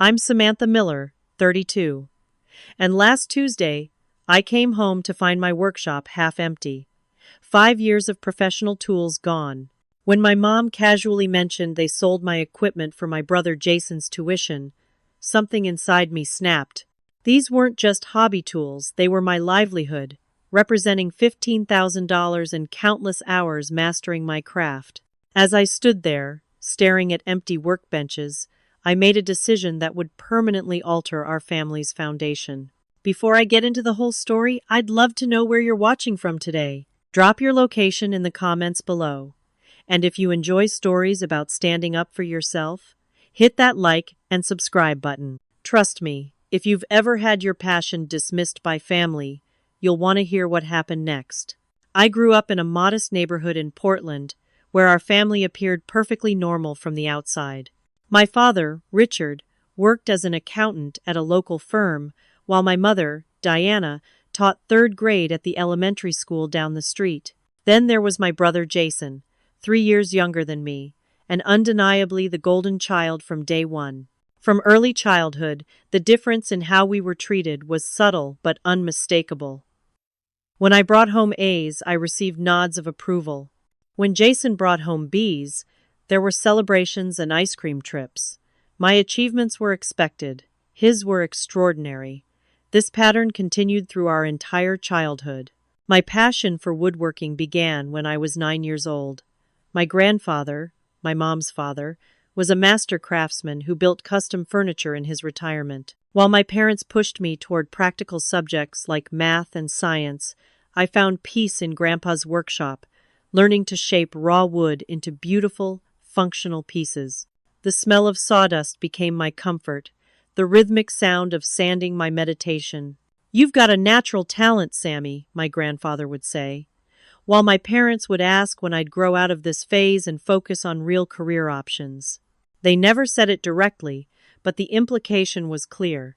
I'm Samantha Miller, 32. And last Tuesday, I came home to find my workshop half empty. 5 years of professional tools gone. When my mom casually mentioned they sold my equipment for my brother Jason's tuition, something inside me snapped. These weren't just hobby tools, they were my livelihood, representing $15,000 and countless hours mastering my craft. As I stood there, staring at empty workbenches, I made a decision that would permanently alter our family's foundation. Before I get into the whole story, I'd love to know where you're watching from today. Drop your location in the comments below. And if you enjoy stories about standing up for yourself, hit that like and subscribe button. Trust me, if you've ever had your passion dismissed by family, you'll want to hear what happened next. I grew up in a modest neighborhood in Portland, where our family appeared perfectly normal from the outside. My father, Richard, worked as an accountant at a local firm, while my mother, Diana, taught third grade at the elementary school down the street. Then there was my brother Jason, 3 years younger than me, and undeniably the golden child from day one. From early childhood, the difference in how we were treated was subtle but unmistakable. When I brought home A's, I received nods of approval. When Jason brought home B's, there were celebrations and ice cream trips. My achievements were expected. His were extraordinary. This pattern continued through our entire childhood. My passion for woodworking began when I was 9 years old. My grandfather, my mom's father, was a master craftsman who built custom furniture in his retirement. While my parents pushed me toward practical subjects like math and science, I found peace in Grandpa's workshop, learning to shape raw wood into beautiful, functional pieces. The smell of sawdust became my comfort, the rhythmic sound of sanding my meditation. "You've got a natural talent, Sammy," my grandfather would say, while my parents would ask when I'd grow out of this phase and focus on real career options. They never said it directly, but the implication was clear.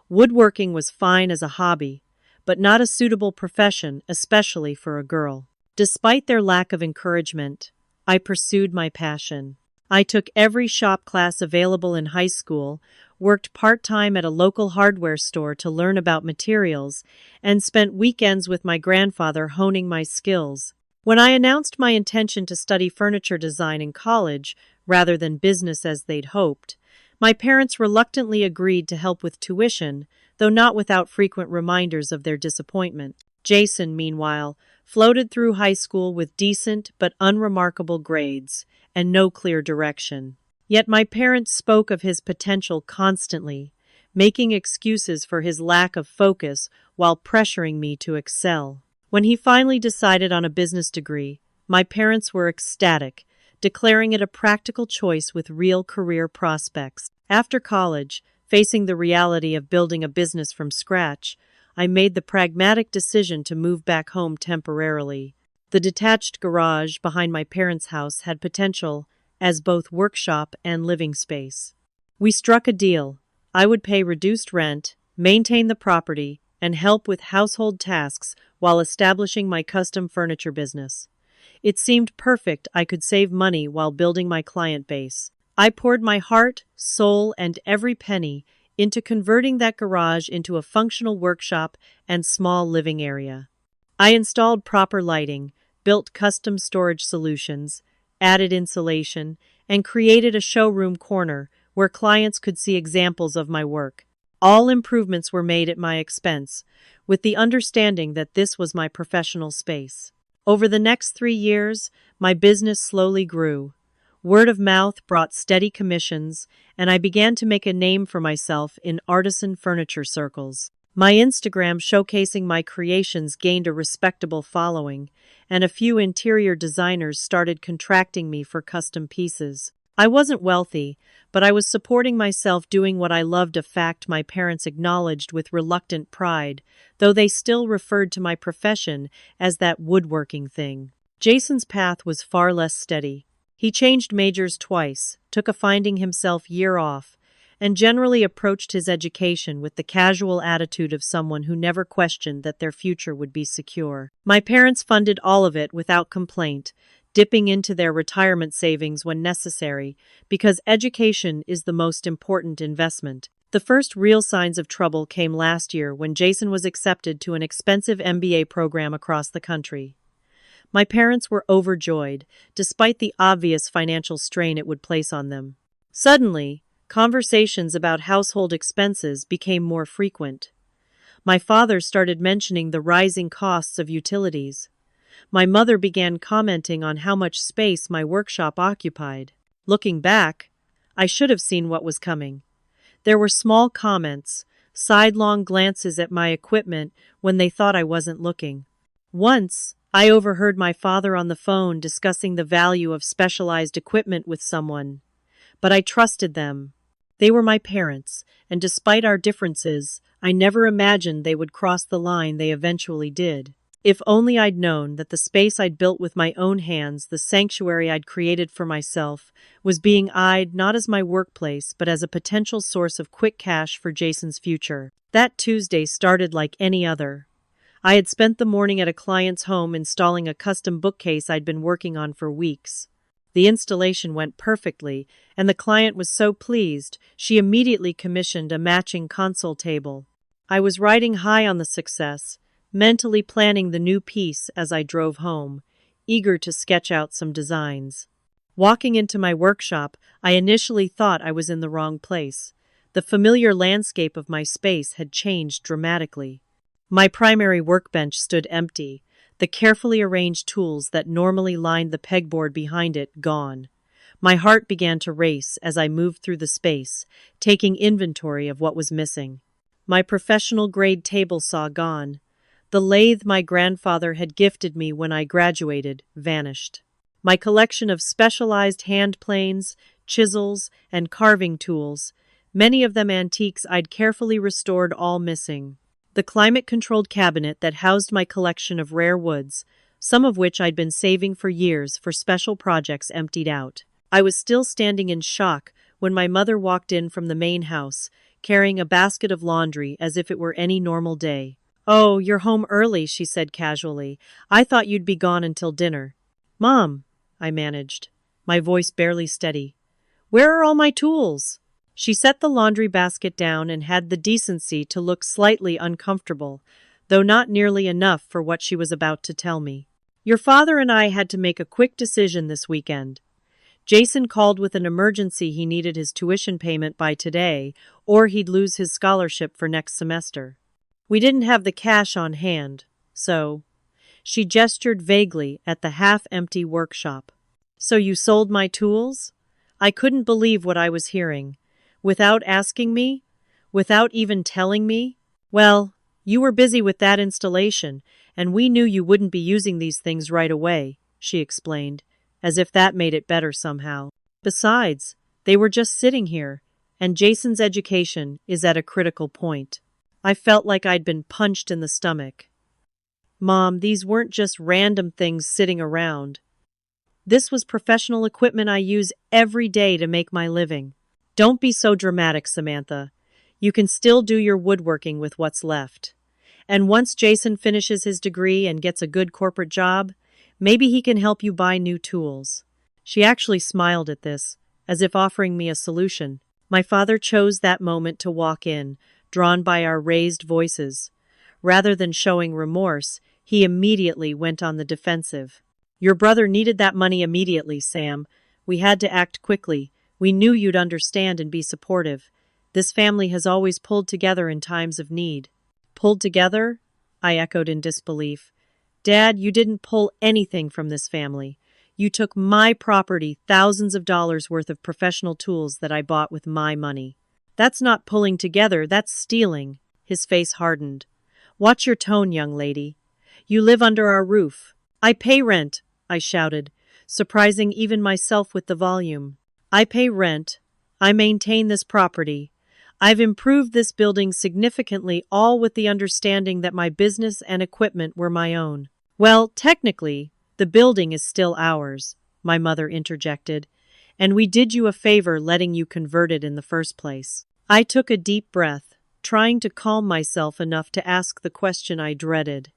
Woodworking was fine as a hobby, but not a suitable profession, especially for a girl. Despite their lack of encouragement, I pursued my passion. I took every shop class available in high school, worked part-time at a local hardware store to learn about materials, and spent weekends with my grandfather honing my skills. When I announced my intention to study furniture design in college, rather than business as they'd hoped, my parents reluctantly agreed to help with tuition, though not without frequent reminders of their disappointment. Jason, meanwhile, floated through high school with decent but unremarkable grades and no clear direction. Yet my parents spoke of his potential constantly, making excuses for his lack of focus while pressuring me to excel. When he finally decided on a business degree, my parents were ecstatic, declaring it a practical choice with real career prospects. After college, facing the reality of building a business from scratch, I made the pragmatic decision to move back home temporarily. The detached garage behind my parents' house had potential as both workshop and living space. We struck a deal. I would pay reduced rent, maintain the property, and help with household tasks while establishing my custom furniture business. It seemed perfect. I could save money while building my client base. I poured my heart, soul, and every penny into converting that garage into a functional workshop and small living area. I installed proper lighting, built custom storage solutions, added insulation, and created a showroom corner where clients could see examples of my work. All improvements were made at my expense, with the understanding that this was my professional space. Over the next 3 years, my business slowly grew. Word of mouth brought steady commissions, and I began to make a name for myself in artisan furniture circles. My Instagram showcasing my creations gained a respectable following, and a few interior designers started contracting me for custom pieces. I wasn't wealthy, but I was supporting myself doing what I loved, a fact my parents acknowledged with reluctant pride, though they still referred to my profession as that woodworking thing. Jason's path was far less steady. He changed majors twice, took a finding himself year off, and generally approached his education with the casual attitude of someone who never questioned that their future would be secure. My parents funded all of it without complaint, dipping into their retirement savings when necessary, because education is the most important investment. The first real signs of trouble came last year when Jason was accepted to an expensive MBA program across the country. My parents were overjoyed, despite the obvious financial strain it would place on them. Suddenly, conversations about household expenses became more frequent. My father started mentioning the rising costs of utilities. My mother began commenting on how much space my workshop occupied. Looking back, I should have seen what was coming. There were small comments, sidelong glances at my equipment when they thought I wasn't looking. Once, I overheard my father on the phone discussing the value of specialized equipment with someone. But I trusted them. They were my parents, and despite our differences, I never imagined they would cross the line they eventually did. If only I'd known that the space I'd built with my own hands, the sanctuary I'd created for myself, was being eyed not as my workplace but as a potential source of quick cash for Jason's future. That Tuesday started like any other. I had spent the morning at a client's home installing a custom bookcase I'd been working on for weeks. The installation went perfectly, and the client was so pleased, she immediately commissioned a matching console table. I was riding high on the success, mentally planning the new piece as I drove home, eager to sketch out some designs. Walking into my workshop, I initially thought I was in the wrong place. The familiar landscape of my space had changed dramatically. My primary workbench stood empty, the carefully arranged tools that normally lined the pegboard behind it gone. My heart began to race as I moved through the space, taking inventory of what was missing. My professional-grade table saw gone. The lathe my grandfather had gifted me when I graduated vanished. My collection of specialized hand planes, chisels, and carving tools, many of them antiques I'd carefully restored, all missing. The climate-controlled cabinet that housed my collection of rare woods, some of which I'd been saving for years for special projects, emptied out. I was still standing in shock when my mother walked in from the main house, carrying a basket of laundry as if it were any normal day. "Oh, you're home early," she said casually. "I thought you'd be gone until dinner." "Mom," I managed, my voice barely steady. "Where are all my tools?" She set the laundry basket down and had the decency to look slightly uncomfortable, though not nearly enough for what she was about to tell me. "Your father and I had to make a quick decision this weekend. Jason called with an emergency. He needed his tuition payment by today, or he'd lose his scholarship for next semester. We didn't have the cash on hand, so—" She gestured vaguely at the half-empty workshop. "So you sold my tools?" I couldn't believe what I was hearing. "Without asking me? Without even telling me?" "Well, you were busy with that installation, and we knew you wouldn't be using these things right away," she explained, as if that made it better somehow. "Besides, they were just sitting here, and Jason's education is at a critical point." I felt like I'd been punched in the stomach. "Mom, these weren't just random things sitting around. This was professional equipment I use every day to make my living." "Don't be so dramatic, Samantha. You can still do your woodworking with what's left. And once Jason finishes his degree and gets a good corporate job, maybe he can help you buy new tools." She actually smiled at this, as if offering me a solution. My father chose that moment to walk in, drawn by our raised voices. Rather than showing remorse, he immediately went on the defensive. "Your brother needed that money immediately, Sam. We had to act quickly. We knew you'd understand and be supportive. This family has always pulled together in times of need." "Pulled together?" I echoed in disbelief. "Dad, you didn't pull anything from this family. You took my property, thousands of dollars worth of professional tools that I bought with my money." "That's not pulling together, that's stealing." His face hardened. "Watch your tone, young lady. You live under our roof." "I pay rent," I shouted, surprising even myself with the volume. "I pay rent. I maintain this property. I've improved this building significantly, all with the understanding that my business and equipment were my own." "Well, technically, the building is still ours," my mother interjected, "and we did you a favor letting you convert it in the first place." I took a deep breath, trying to calm myself enough to ask the question I dreaded.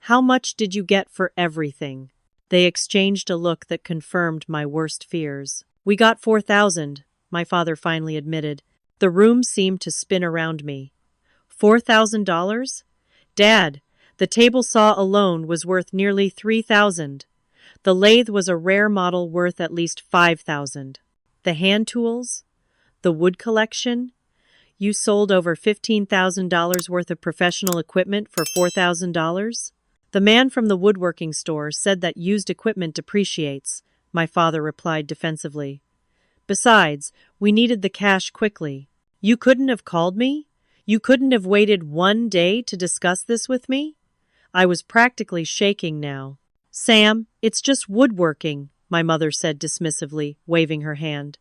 "How much did you get for everything?" They exchanged a look that confirmed my worst fears. We got 4,000, my father finally admitted. The room seemed to spin around me. $4,000? Dad, the table saw alone was worth nearly 3,000. The lathe was a rare model worth at least 5,000. The hand tools? The wood collection? You sold over $15,000 worth of professional equipment for $4,000? The man from the woodworking store said that used equipment depreciates, my father replied defensively. Besides, we needed the cash quickly. You couldn't have called me? You couldn't have waited one day to discuss this with me? I was practically shaking now. Sam, it's just woodworking, my mother said dismissively, waving her hand.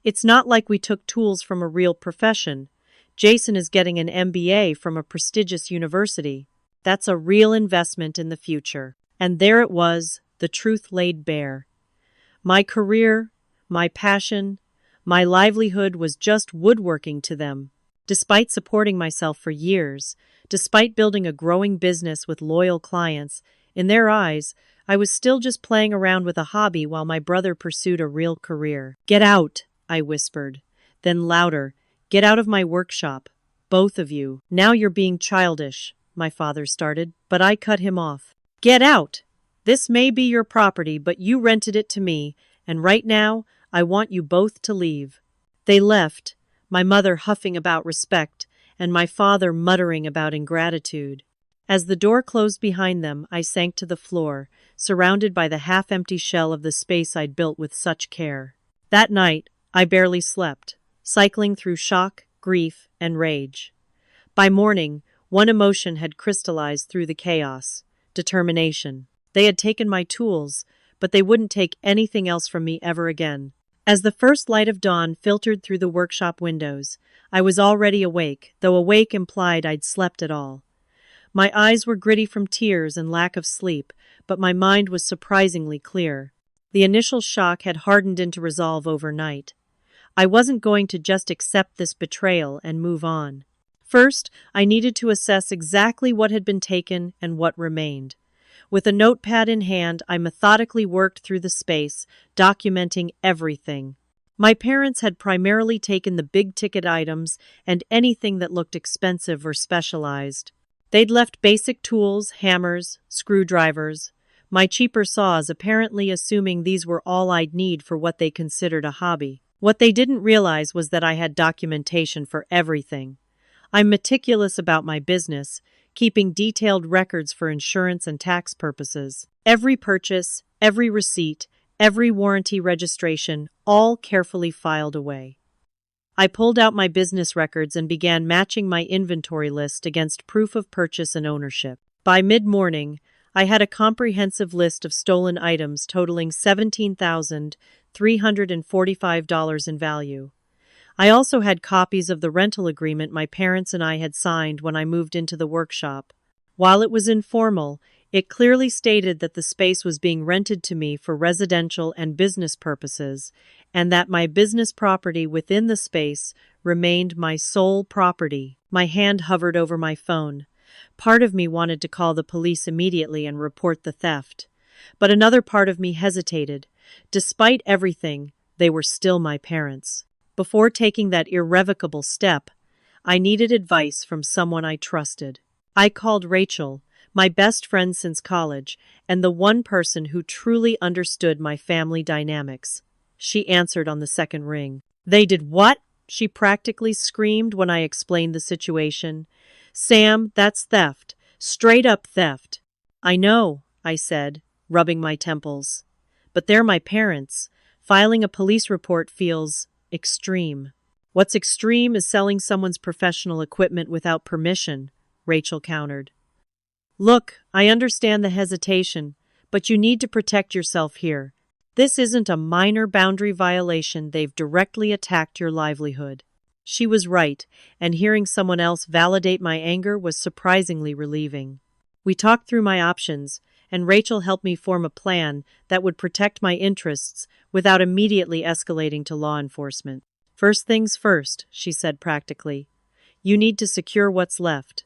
It's not like we took tools from a real profession. Jason is getting an MBA from a prestigious university. That's a real investment in the future. And there it was, the truth laid bare. My career, my passion, my livelihood was just woodworking to them. Despite supporting myself for years, despite building a growing business with loyal clients, in their eyes, I was still just playing around with a hobby while my brother pursued a real career. Get out, I whispered. Then louder, get out of my workshop, both of you. Now you're being childish, my father started, but I cut him off. Get out! This may be your property, but you rented it to me, and right now, I want you both to leave. They left, my mother huffing about respect, and my father muttering about ingratitude. As the door closed behind them, I sank to the floor, surrounded by the half-empty shell of the space I'd built with such care. That night, I barely slept, cycling through shock, grief, and rage. By morning, one emotion had crystallized through the chaos: determination. They had taken my tools, but they wouldn't take anything else from me ever again. As the first light of dawn filtered through the workshop windows, I was already awake, though awake implied I'd slept at all. My eyes were gritty from tears and lack of sleep, but my mind was surprisingly clear. The initial shock had hardened into resolve overnight. I wasn't going to just accept this betrayal and move on. First, I needed to assess exactly what had been taken and what remained. With a notepad in hand, I methodically worked through the space, documenting everything. My parents had primarily taken the big-ticket items and anything that looked expensive or specialized. They'd left basic tools, hammers, screwdrivers, my cheaper saws, apparently assuming these were all I'd need for what they considered a hobby. What they didn't realize was that I had documentation for everything. I'm meticulous about my business, keeping detailed records for insurance and tax purposes. Every purchase, every receipt, every warranty registration, all carefully filed away. I pulled out my business records and began matching my inventory list against proof of purchase and ownership. By mid-morning, I had a comprehensive list of stolen items totaling $17,345 in value. I also had copies of the rental agreement my parents and I had signed when I moved into the workshop. While it was informal, it clearly stated that the space was being rented to me for residential and business purposes, and that my business property within the space remained my sole property. My hand hovered over my phone. Part of me wanted to call the police immediately and report the theft. But another part of me hesitated. Despite everything, they were still my parents. Before taking that irrevocable step, I needed advice from someone I trusted. I called Rachel, my best friend since college, and the one person who truly understood my family dynamics. She answered on the second ring. "They did what?" she practically screamed when I explained the situation. "Sam, that's theft. Straight up theft." "I know," I said, rubbing my temples. "But they're my parents. Filing a police report feels extreme." "What's extreme is selling someone's professional equipment without permission," Rachel countered. "Look, I understand the hesitation, but you need to protect yourself here. This isn't a minor boundary violation, they've directly attacked your livelihood." She was right, and hearing someone else validate my anger was surprisingly relieving. We talked through my options, and Rachel helped me form a plan that would protect my interests without immediately escalating to law enforcement. "First things first," she said practically. "You need to secure what's left.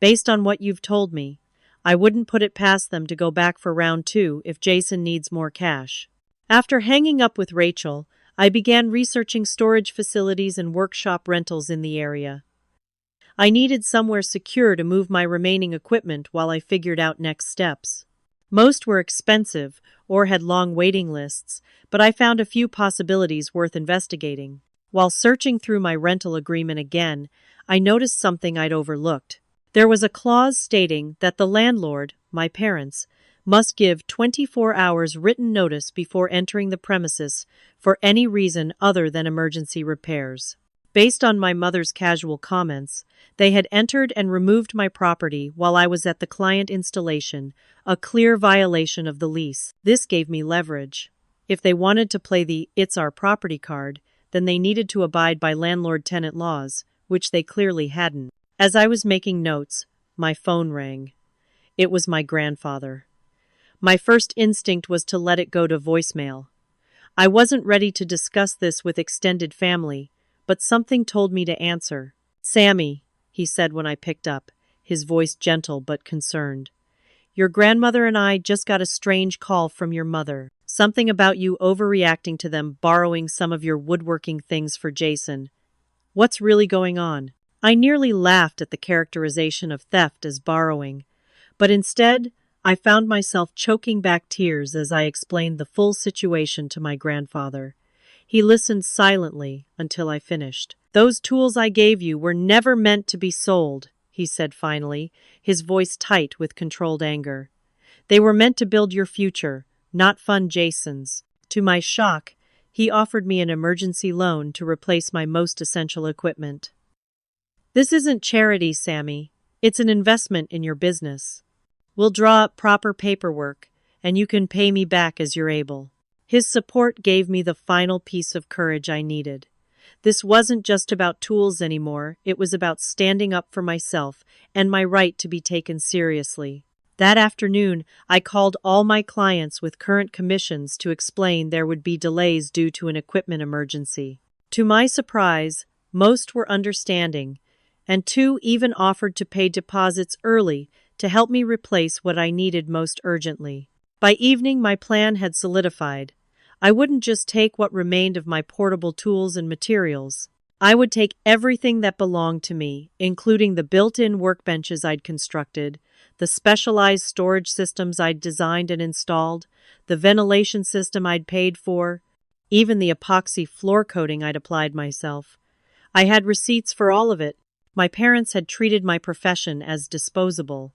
Based on what you've told me, I wouldn't put it past them to go back for round two if Jason needs more cash. After hanging up with Rachel, I began researching storage facilities and workshop rentals in the area. I needed somewhere secure to move my remaining equipment while I figured out next steps. Most were expensive or had long waiting lists, but I found a few possibilities worth investigating. While searching through my rental agreement again, I noticed something I'd overlooked. There was a clause stating that the landlord, my parents, must give 24 hours written notice before entering the premises for any reason other than emergency repairs. Based on my mother's casual comments, they had entered and removed my property while I was at the client installation, a clear violation of the lease. This gave me leverage. If they wanted to play the "it's our property" card, then they needed to abide by landlord-tenant laws, which they clearly hadn't. As I was making notes, my phone rang. It was my grandfather. My first instinct was to let it go to voicemail. I wasn't ready to discuss this with extended family, but something told me to answer. "Sammy," he said when I picked up, his voice gentle but concerned. "Your grandmother and I just got a strange call from your mother. Something about you overreacting to them borrowing some of your woodworking things for Jason. What's really going on?" I nearly laughed at the characterization of theft as borrowing, but instead, I found myself choking back tears as I explained the full situation to my grandfather. He listened silently until I finished. "Those tools I gave you were never meant to be sold," he said finally, his voice tight with controlled anger. "They were meant to build your future, not fund Jason's." To my shock, he offered me an emergency loan to replace my most essential equipment. "This isn't charity, Sammy. It's an investment in your business. We'll draw up proper paperwork, and you can pay me back as you're able." His support gave me the final piece of courage I needed. This wasn't just about tools anymore, it was about standing up for myself and my right to be taken seriously. That afternoon, I called all my clients with current commissions to explain there would be delays due to an equipment emergency. To my surprise, most were understanding, and 2 even offered to pay deposits early to help me replace what I needed most urgently. By evening, my plan had solidified. I wouldn't just take what remained of my portable tools and materials. I would take everything that belonged to me, including the built-in workbenches I'd constructed, the specialized storage systems I'd designed and installed, the ventilation system I'd paid for, even the epoxy floor coating I'd applied myself. I had receipts for all of it. My parents had treated my profession as disposable.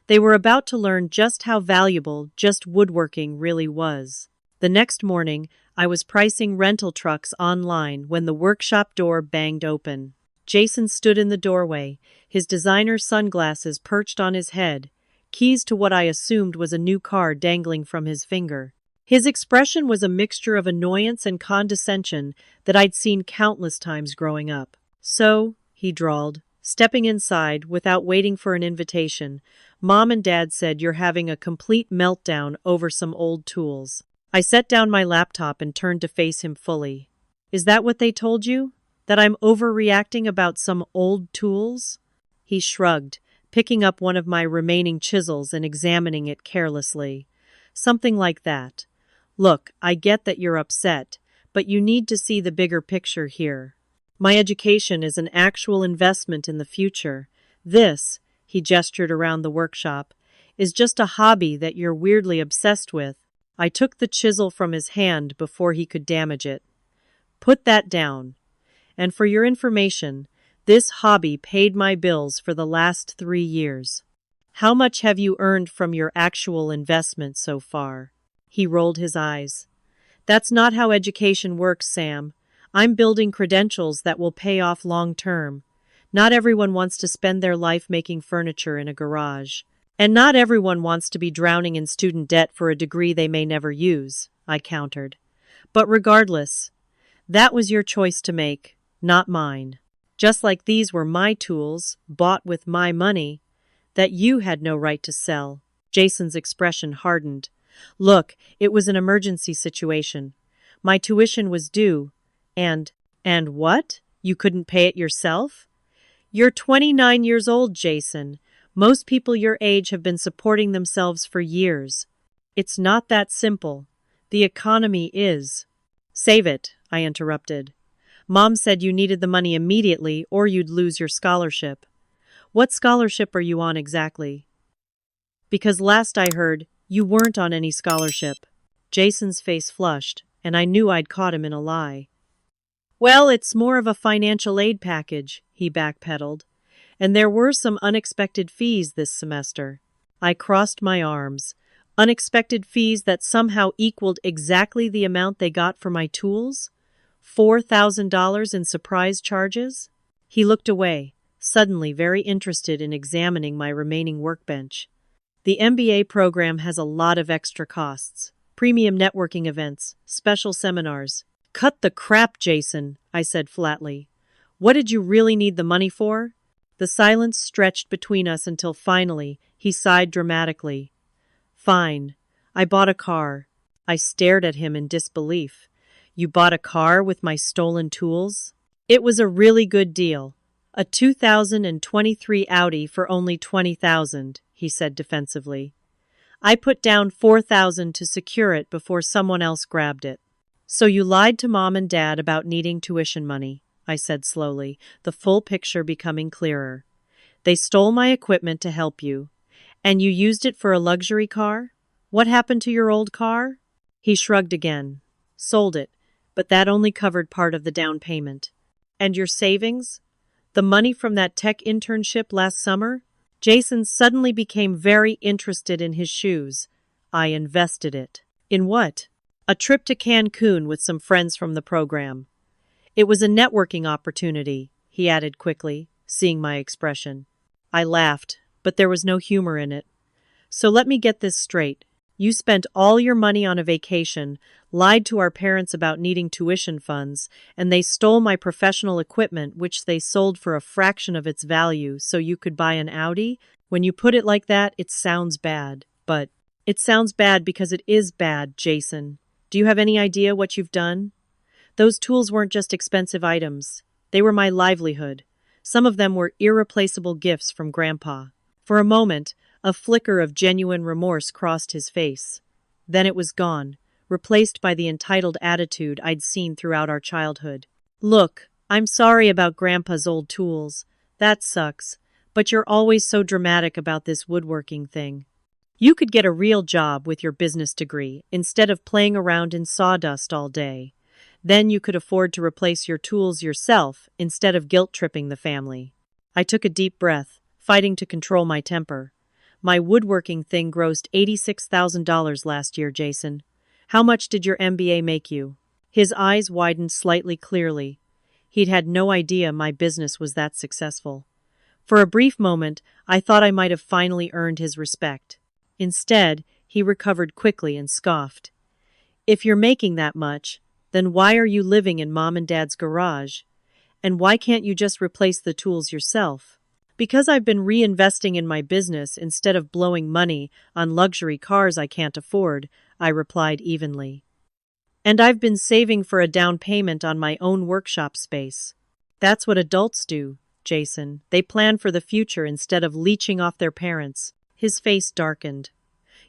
They were about to learn just how valuable just woodworking really was. The next morning, I was pricing rental trucks online when the workshop door banged open. Jason stood in the doorway, his designer sunglasses perched on his head, keys to what I assumed was a new car dangling from his finger. His expression was a mixture of annoyance and condescension that I'd seen countless times growing up. "So," he drawled, stepping inside without waiting for an invitation, "Mom and Dad said you're having a complete meltdown over some old tools." I set down my laptop and turned to face him fully. "Is that what they told you? That I'm overreacting about some old tools?" He shrugged, picking up one of my remaining chisels and examining it carelessly. "Something like that. Look, I get that you're upset, but you need to see the bigger picture here. My education is an actual investment in the future. This," he gestured around the workshop, "is just a hobby that you're weirdly obsessed with." I took the chisel from his hand before he could damage it. "Put that down. And for your information, this hobby paid my bills for the last 3 years. How much have you earned from your actual investment so far?" He rolled his eyes. "That's not how education works, Sam. I'm building credentials that will pay off long term. Not everyone wants to spend their life making furniture in a garage. And not everyone wants to be drowning in student debt for a degree they may never use," I countered. "But regardless, that was your choice to make, not mine. Just like these were my tools, bought with my money, that you had no right to sell." Jason's expression hardened. "Look, it was an emergency situation. My tuition was due, and what? You couldn't pay it yourself? You're 29 years old, Jason. Most people your age have been supporting themselves for years. It's not that simple. The economy is. Save it, I interrupted. Mom said you needed the money immediately or you'd lose your scholarship. What scholarship are you on exactly? Because last I heard, you weren't on any scholarship. Jason's face flushed, and I knew I'd caught him in a lie. Well, it's more of a financial aid package, he backpedaled. And there were some unexpected fees this semester. I crossed my arms. Unexpected fees that somehow equaled exactly the amount they got for my tools? $4,000 in surprise charges? He looked away, suddenly very interested in examining my remaining workbench. The MBA program has a lot of extra costs. Premium networking events, special seminars. Cut the crap, Jason, I said flatly. What did you really need the money for? The silence stretched between us until finally he sighed dramatically. Fine. I bought a car. I stared at him in disbelief. You bought a car with my stolen tools? It was a really good deal. A 2023 Audi for only $20,000, he said defensively. I put down $4,000 to secure it before someone else grabbed it. So you lied to Mom and Dad about needing tuition money, I said slowly, the full picture becoming clearer. They stole my equipment to help you. And you used it for a luxury car? What happened to your old car? He shrugged again. Sold it, but that only covered part of the down payment. And your savings? The money from that tech internship last summer? Jason suddenly became very interested in his shoes. I invested it. In what? A trip to Cancun with some friends from the program. It was a networking opportunity, he added quickly, seeing my expression. I laughed, but there was no humor in it. So let me get this straight. You spent all your money on a vacation, lied to our parents about needing tuition funds, and they stole my professional equipment which they sold for a fraction of its value so you could buy an Audi? When you put it like that, it sounds bad. But it sounds bad because it is bad, Jason. Do you have any idea what you've done? Those tools weren't just expensive items. They were my livelihood. Some of them were irreplaceable gifts from Grandpa. For a moment, a flicker of genuine remorse crossed his face. Then it was gone, replaced by the entitled attitude I'd seen throughout our childhood. Look, I'm sorry about Grandpa's old tools. That sucks. But you're always so dramatic about this woodworking thing. You could get a real job with your business degree instead of playing around in sawdust all day. Then you could afford to replace your tools yourself instead of guilt-tripping the family. I took a deep breath, fighting to control my temper. My woodworking thing grossed $86,000 last year, Jason. How much did your MBA make you? His eyes widened slightly clearly. He'd had no idea my business was that successful. For a brief moment, I thought I might have finally earned his respect. Instead, he recovered quickly and scoffed. If you're making that much, then why are you living in Mom and Dad's garage? And why can't you just replace the tools yourself? Because I've been reinvesting in my business instead of blowing money on luxury cars I can't afford, I replied evenly. And I've been saving for a down payment on my own workshop space. That's what adults do, Jason. They plan for the future instead of leeching off their parents. His face darkened.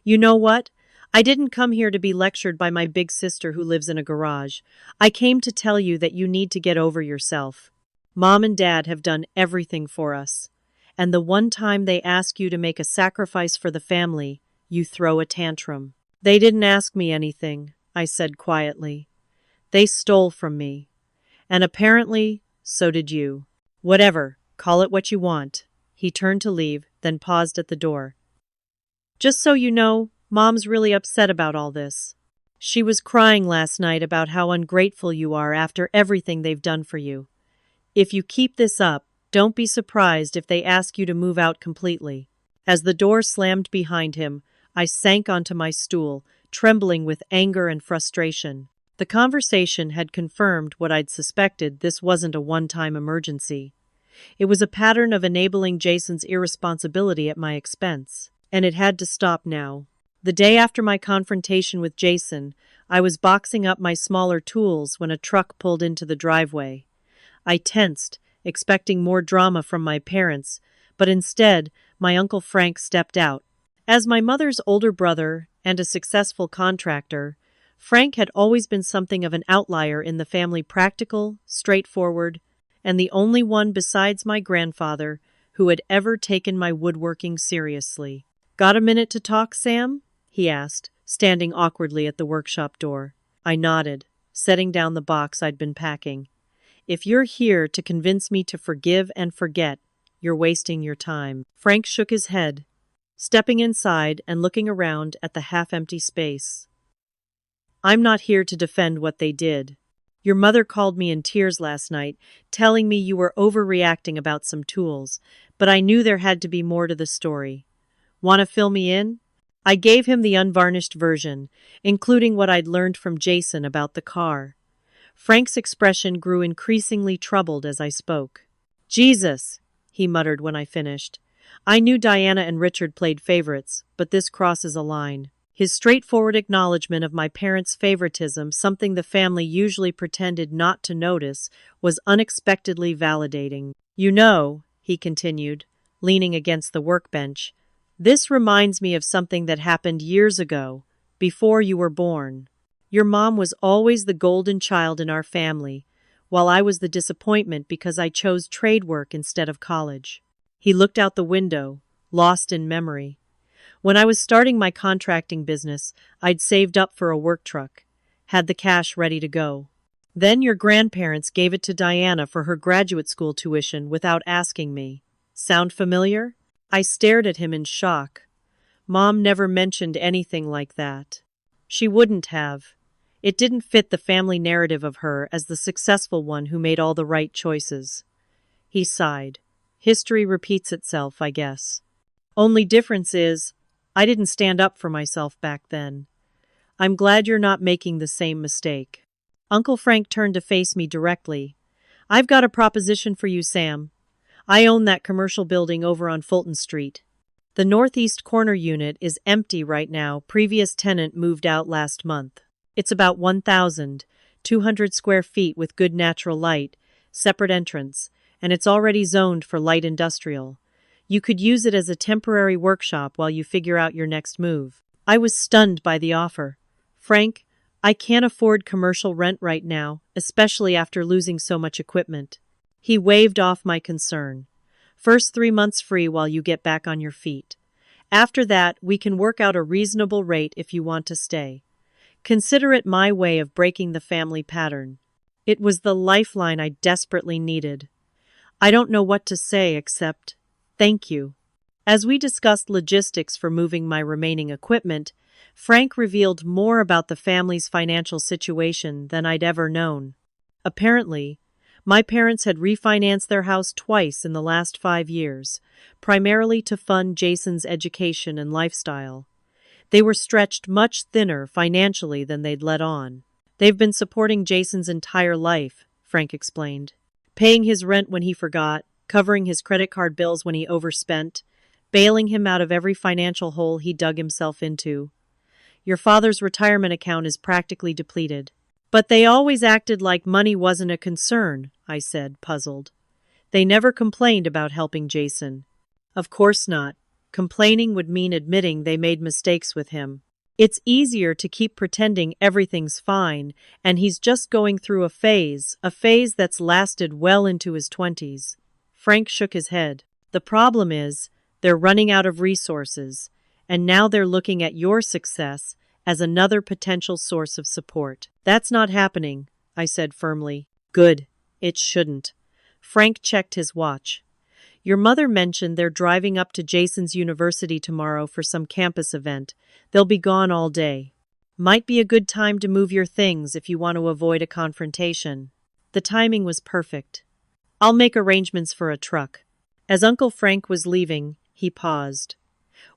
You know what? I didn't come here to be lectured by my big sister who lives in a garage. I came to tell you that you need to get over yourself. Mom and Dad have done everything for us. And the one time they ask you to make a sacrifice for the family, you throw a tantrum. They didn't ask me anything, I said quietly. They stole from me. And apparently, so did you. Whatever, call it what you want. He turned to leave, then paused at the door. Just so you know, Mom's really upset about all this. She was crying last night about how ungrateful you are after everything they've done for you. If you keep this up, don't be surprised if they ask you to move out completely. As the door slammed behind him, I sank onto my stool, trembling with anger and frustration. The conversation had confirmed what I'd suspected. This wasn't a one-time emergency. It was a pattern of enabling Jason's irresponsibility at my expense. And it had to stop now. The day after my confrontation with Jason, I was boxing up my smaller tools when a truck pulled into the driveway. I tensed, expecting more drama from my parents, but instead, my Uncle Frank stepped out. As my mother's older brother and a successful contractor, Frank had always been something of an outlier in the family, practical, straightforward, and the only one besides my grandfather who had ever taken my woodworking seriously. "Got a minute to talk, Sam?" he asked, standing awkwardly at the workshop door. I nodded, setting down the box I'd been packing. "If you're here to convince me to forgive and forget, you're wasting your time." Frank shook his head, stepping inside and looking around at the half-empty space. "I'm not here to defend what they did. Your mother called me in tears last night, telling me you were overreacting about some tools, but I knew there had to be more to the story. Want to fill me in?" I gave him the unvarnished version, including what I'd learned from Jason about the car. Frank's expression grew increasingly troubled as I spoke. "Jesus," he muttered when I finished. "I knew Diana and Richard played favorites, but this crosses a line." His straightforward acknowledgement of my parents' favoritism, something the family usually pretended not to notice, was unexpectedly validating. "You know," he continued, leaning against the workbench, "this reminds me of something that happened years ago, before you were born. Your mom was always the golden child in our family, while I was the disappointment because I chose trade work instead of college." He looked out the window, lost in memory. "When I was starting my contracting business, I'd saved up for a work truck, had the cash ready to go. Then your grandparents gave it to Diana for her graduate school tuition without asking me. Sound familiar?" I stared at him in shock. Mom never mentioned anything like that. She wouldn't have. It didn't fit the family narrative of her as the successful one who made all the right choices. He sighed. "History repeats itself, I guess. Only difference is, I didn't stand up for myself back then. I'm glad you're not making the same mistake." Uncle Frank turned to face me directly. "I've got a proposition for you, Sam. I own that commercial building over on Fulton Street. The northeast corner unit is empty right now. Previous tenant moved out last month. It's about 1,200 square feet with good natural light, separate entrance, and it's already zoned for light industrial. You could use it as a temporary workshop while you figure out your next move." I was stunned by the offer. "Frank, I can't afford commercial rent right now, especially after losing so much equipment." He waved off my concern. "First 3 months free while you get back on your feet. After that, we can work out a reasonable rate if you want to stay. Consider it my way of breaking the family pattern." It was the lifeline I desperately needed. I don't know what to say except, "Thank you." As we discussed logistics for moving my remaining equipment, Frank revealed more about the family's financial situation than I'd ever known. Apparently, my parents had refinanced their house twice in the last 5 years, primarily to fund Jason's education and lifestyle. They were stretched much thinner financially than they'd let on. "They've been supporting Jason's entire life," Frank explained. "Paying his rent when he forgot, covering his credit card bills when he overspent, bailing him out of every financial hole he dug himself into. Your father's retirement account is practically depleted." "But they always acted like money wasn't a concern," I said, puzzled. "They never complained about helping Jason." "Of course not. Complaining would mean admitting they made mistakes with him. It's easier to keep pretending everything's fine, and he's just going through a phase that's lasted well into his 20s. Frank shook his head. "The problem is, they're running out of resources, and now they're looking at your success as another potential source of support." "That's not happening," I said firmly. "Good. It shouldn't." Frank checked his watch. "Your mother mentioned they're driving up to Jason's university tomorrow for some campus event. They'll be gone all day. Might be a good time to move your things if you want to avoid a confrontation." The timing was perfect. "I'll make arrangements for a truck." As Uncle Frank was leaving, he paused.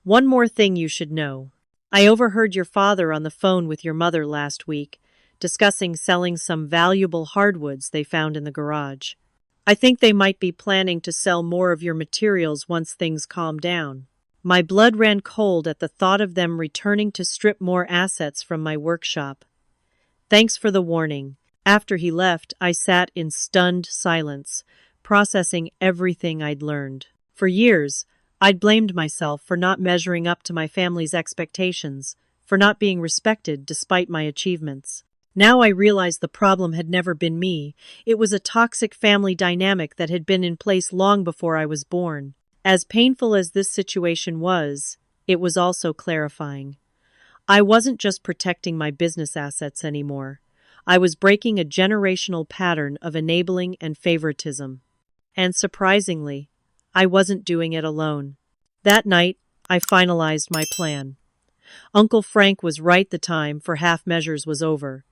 "One more thing you should know. I overheard your father on the phone with your mother last week, discussing selling some valuable hardwoods they found in the garage. I think they might be planning to sell more of your materials once things calm down." My blood ran cold at the thought of them returning to strip more assets from my workshop. "Thanks for the warning." After he left, I sat in stunned silence, processing everything I'd learned. For years, I'd blamed myself for not measuring up to my family's expectations, for not being respected despite my achievements. Now I realized the problem had never been me. It was a toxic family dynamic that had been in place long before I was born. As painful as this situation was, it was also clarifying. I wasn't just protecting my business assets anymore. I was breaking a generational pattern of enabling and favoritism. And surprisingly, I wasn't doing it alone. That night, I finalized my plan. Uncle Frank was right, the time for half measures was over.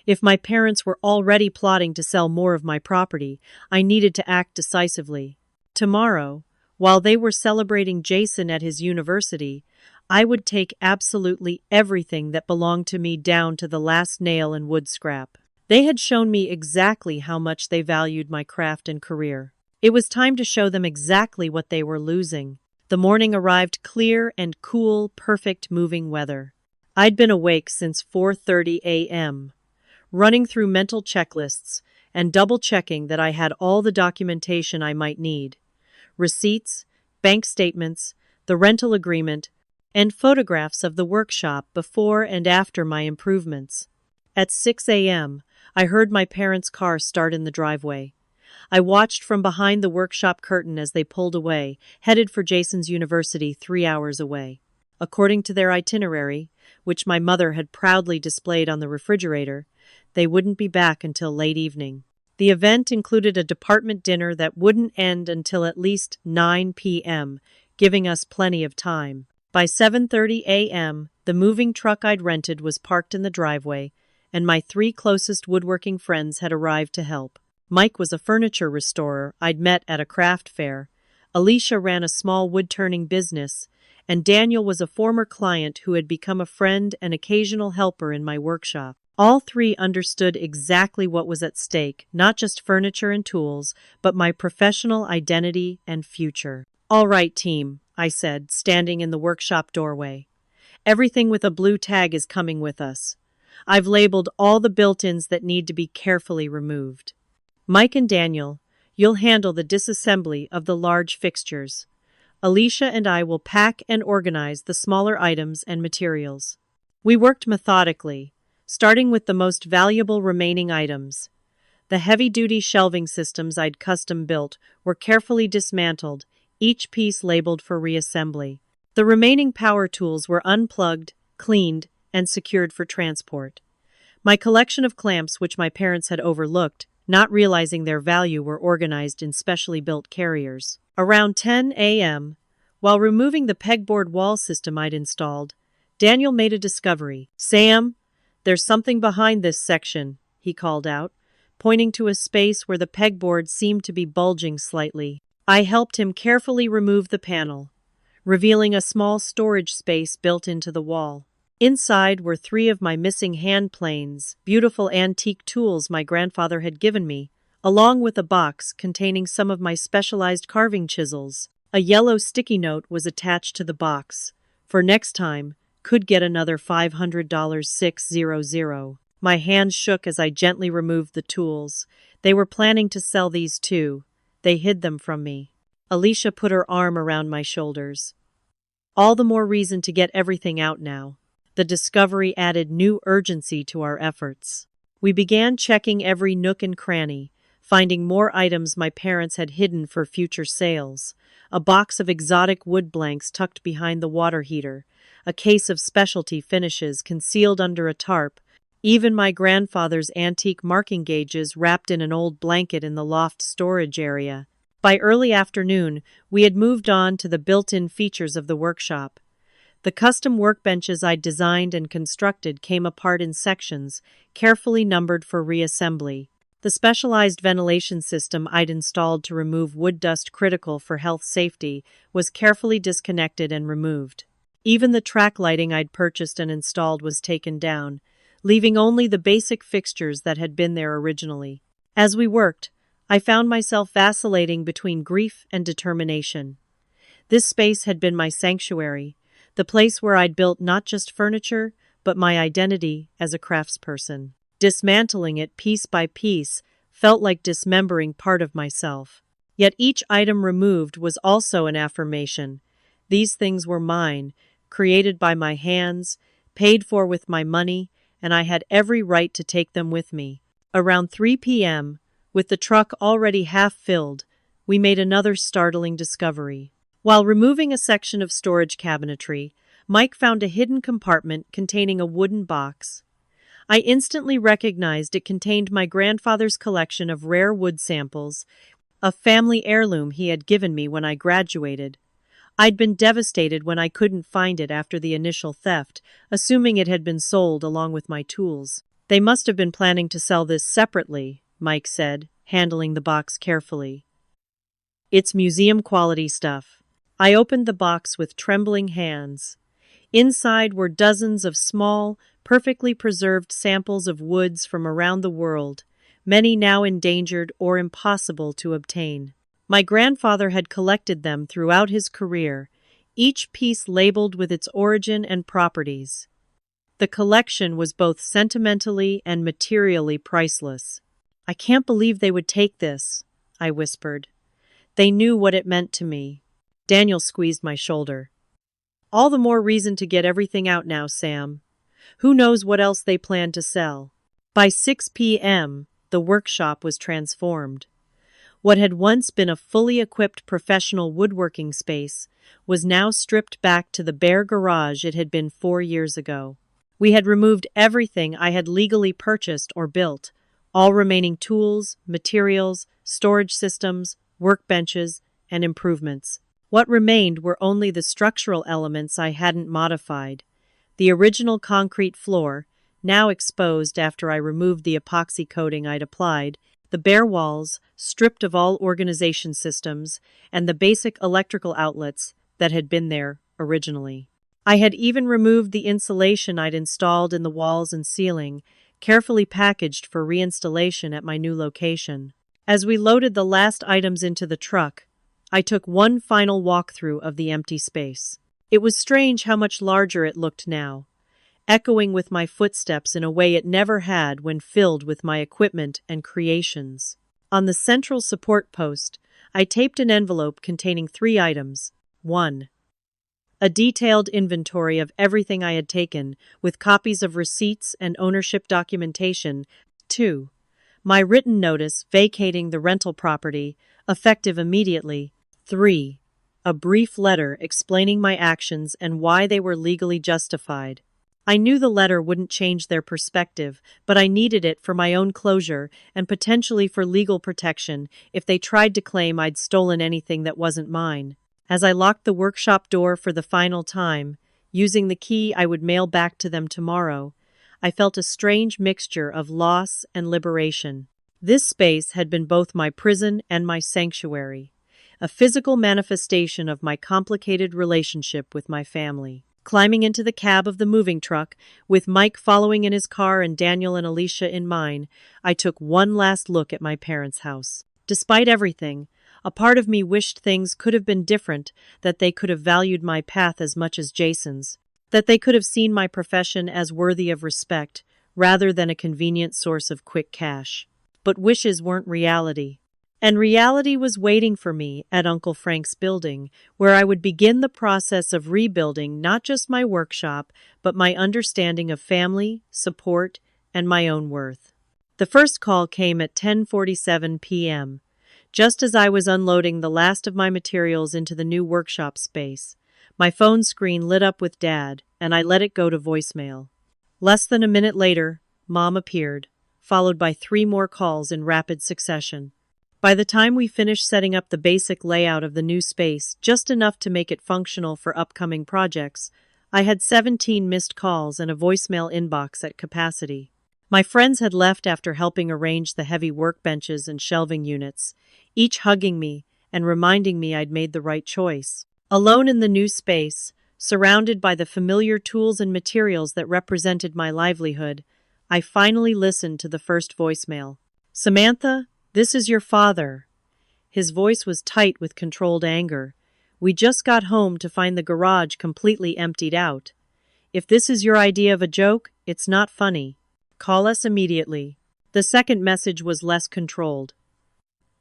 If my parents were already plotting to sell more of my property, I needed to act decisively. Tomorrow, while they were celebrating Jason at his university, I would take absolutely everything that belonged to me down to the last nail and wood scrap. They had shown me exactly how much they valued my craft and career. It was time to show them exactly what they were losing. The morning arrived clear and cool, perfect moving weather. I'd been awake since 4:30 a.m., running through mental checklists and double-checking that I had all the documentation I might need. Receipts, bank statements, the rental agreement, and photographs of the workshop before and after my improvements. At 6 a.m., I heard my parents' car start in the driveway. I watched from behind the workshop curtain as they pulled away, headed for Jason's university 3 hours away. According to their itinerary, which my mother had proudly displayed on the refrigerator, they wouldn't be back until late evening. The event included a department dinner that wouldn't end until at least 9 p.m., giving us plenty of time. By 7:30 a.m., the moving truck I'd rented was parked in the driveway, and my 3 closest woodworking friends had arrived to help. Mike was a furniture restorer I'd met at a craft fair. Alicia ran a small wood-turning business, and Daniel was a former client who had become a friend and occasional helper in my workshop. All 3 understood exactly what was at stake, not just furniture and tools, but my professional identity and future. "All right, team," I said, standing in the workshop doorway. "Everything with a blue tag is coming with us. I've labeled all the built-ins that need to be carefully removed. Mike and Daniel, you'll handle the disassembly of the large fixtures. Alicia and I will pack and organize the smaller items and materials." We worked methodically, starting with the most valuable remaining items. The heavy-duty shelving systems I'd custom-built were carefully dismantled, each piece labeled for reassembly. The remaining power tools were unplugged, cleaned, and secured for transport. My collection of clamps, which my parents had overlooked, not realizing their value, were organized in specially built carriers. Around 10 a.m., while removing the pegboard wall system I'd installed, Daniel made a discovery. "Sam, there's something behind this section," he called out, pointing to a space where the pegboard seemed to be bulging slightly. I helped him carefully remove the panel, revealing a small storage space built into the wall. Inside were 3 of my missing hand planes, beautiful antique tools my grandfather had given me, along with a box containing some of my specialized carving chisels. A yellow sticky note was attached to the box. "For next time, could get another $500 600. My hands shook as I gently removed the tools. They were planning to sell these too. They hid them from me. Alicia put her arm around my shoulders. All the more reason to get everything out now. The discovery added new urgency to our efforts. We began checking every nook and cranny, finding more items my parents had hidden for future sales. A box of exotic wood blanks tucked behind the water heater, a case of specialty finishes concealed under a tarp, even my grandfather's antique marking gauges wrapped in an old blanket in the loft storage area. By early afternoon, we had moved on to the built-in features of the workshop. The custom workbenches I'd designed and constructed came apart in sections, carefully numbered for reassembly. The specialized ventilation system I'd installed to remove wood dust critical for health safety was carefully disconnected and removed. Even the track lighting I'd purchased and installed was taken down, leaving only the basic fixtures that had been there originally. As we worked, I found myself vacillating between grief and determination. This space had been my sanctuary, the place where I'd built not just furniture, but my identity as a craftsperson. Dismantling it piece by piece felt like dismembering part of myself. Yet each item removed was also an affirmation, These things were mine, created by my hands, paid for with my money, and I had every right to take them with me. Around 3 p.m., with the truck already half filled, we made another startling discovery. While removing a section of storage cabinetry, Mike found a hidden compartment containing a wooden box. I instantly recognized it contained my grandfather's collection of rare wood samples, a family heirloom he had given me when I graduated. I'd been devastated when I couldn't find it after the initial theft, assuming it had been sold along with my tools. They must have been planning to sell this separately, Mike said, handling the box carefully. It's museum-quality stuff. I opened the box with trembling hands. Inside were dozens of small, perfectly preserved samples of woods from around the world, many now endangered or impossible to obtain. My grandfather had collected them throughout his career, each piece labeled with its origin and properties. The collection was both sentimentally and materially priceless. "I can't believe they would take this," I whispered. They knew what it meant to me. Daniel squeezed my shoulder. "All the more reason to get everything out now, Sam. Who knows what else they plan to sell." By 6 p.m., the workshop was transformed. What had once been a fully equipped professional woodworking space was now stripped back to the bare garage it had been 4 years ago. We had removed everything I had legally purchased or built, all remaining tools, materials, storage systems, workbenches, and improvements. What remained were only the structural elements I hadn't modified. The original concrete floor, now exposed after I removed the epoxy coating I'd applied, the bare walls, stripped of all organization systems, and the basic electrical outlets that had been there originally. I had even removed the insulation I'd installed in the walls and ceiling, carefully packaged for reinstallation at my new location. As we loaded the last items into the truck, I took one final walkthrough of the empty space. It was strange how much larger it looked now, echoing with my footsteps in a way it never had when filled with my equipment and creations. On the central support post, I taped an envelope containing 3 items. 1. A detailed inventory of everything I had taken, with copies of receipts and ownership documentation. 2. My written notice vacating the rental property, effective immediately. 3. A brief letter explaining my actions and why they were legally justified. I knew the letter wouldn't change their perspective, but I needed it for my own closure and potentially for legal protection if they tried to claim I'd stolen anything that wasn't mine. As I locked the workshop door for the final time, using the key I would mail back to them tomorrow, I felt a strange mixture of loss and liberation. This space had been both my prison and my sanctuary, a physical manifestation of my complicated relationship with my family. Climbing into the cab of the moving truck, with Mike following in his car and Daniel and Alicia in mine, I took one last look at my parents' house. Despite everything, a part of me wished things could have been different, that they could have valued my path as much as Jason's, that they could have seen my profession as worthy of respect, rather than a convenient source of quick cash. But wishes weren't reality. And reality was waiting for me at Uncle Frank's building, where I would begin the process of rebuilding not just my workshop, but my understanding of family, support, and my own worth. The first call came at 10:47 p.m., just as I was unloading the last of my materials into the new workshop space. My phone screen lit up with Dad, and I let it go to voicemail. Less than a minute later, Mom appeared, followed by 3 more calls in rapid succession. By the time we finished setting up the basic layout of the new space, just enough to make it functional for upcoming projects, I had 17 missed calls and a voicemail inbox at capacity. My friends had left after helping arrange the heavy workbenches and shelving units, each hugging me and reminding me I'd made the right choice. Alone in the new space, surrounded by the familiar tools and materials that represented my livelihood, I finally listened to the first voicemail. "Samantha, this is your father." His voice was tight with controlled anger. "We just got home to find the garage completely emptied out. If this is your idea of a joke, it's not funny. Call us immediately." The second message was less controlled.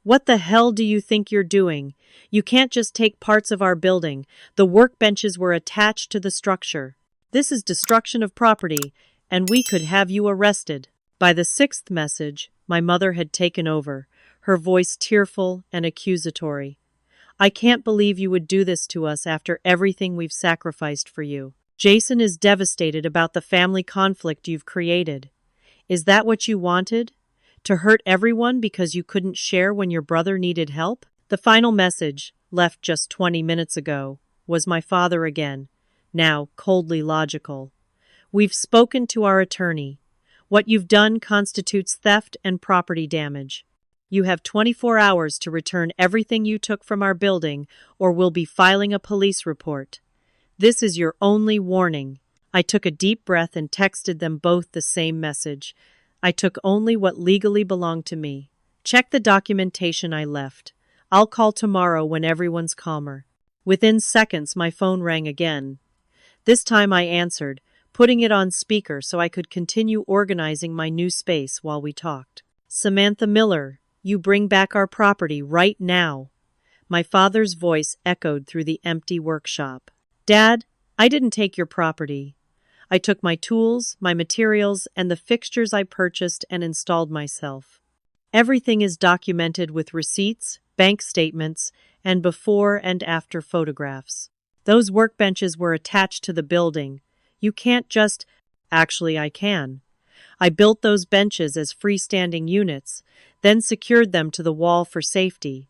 What the hell do you think you're doing? You can't just take parts of our building. The workbenches were attached to the structure. This is destruction of property, and we could have you arrested." By the sixth message, my mother had taken over, her voice tearful and accusatory. "I can't believe you would do this to us after everything we've sacrificed for you. Jason is devastated about the family conflict you've created. Is that what you wanted? To hurt everyone because you couldn't share when your brother needed help?" The final message, left just 20 minutes ago, was my father again, now coldly logical. "We've spoken to our attorney. What you've done constitutes theft and property damage. You have 24 hours to return everything you took from our building, or we'll be filing a police report. This is your only warning." I took a deep breath and texted them both the same message. I took only what legally belonged to me. "Check the documentation I left. I'll call tomorrow when everyone's calmer." Within seconds, my phone rang again. This time I answered, putting it on speaker so I could continue organizing my new space while we talked. "Samantha Miller, you bring back our property right now." My father's voice echoed through the empty workshop. "Dad, I didn't take your property. I took my tools, my materials, and the fixtures I purchased and installed myself. Everything is documented with receipts, bank statements, and before and after photographs. Those workbenches were attached to the building. You can't just— Actually, I can. I built those benches as freestanding units, then secured them to the wall for safety.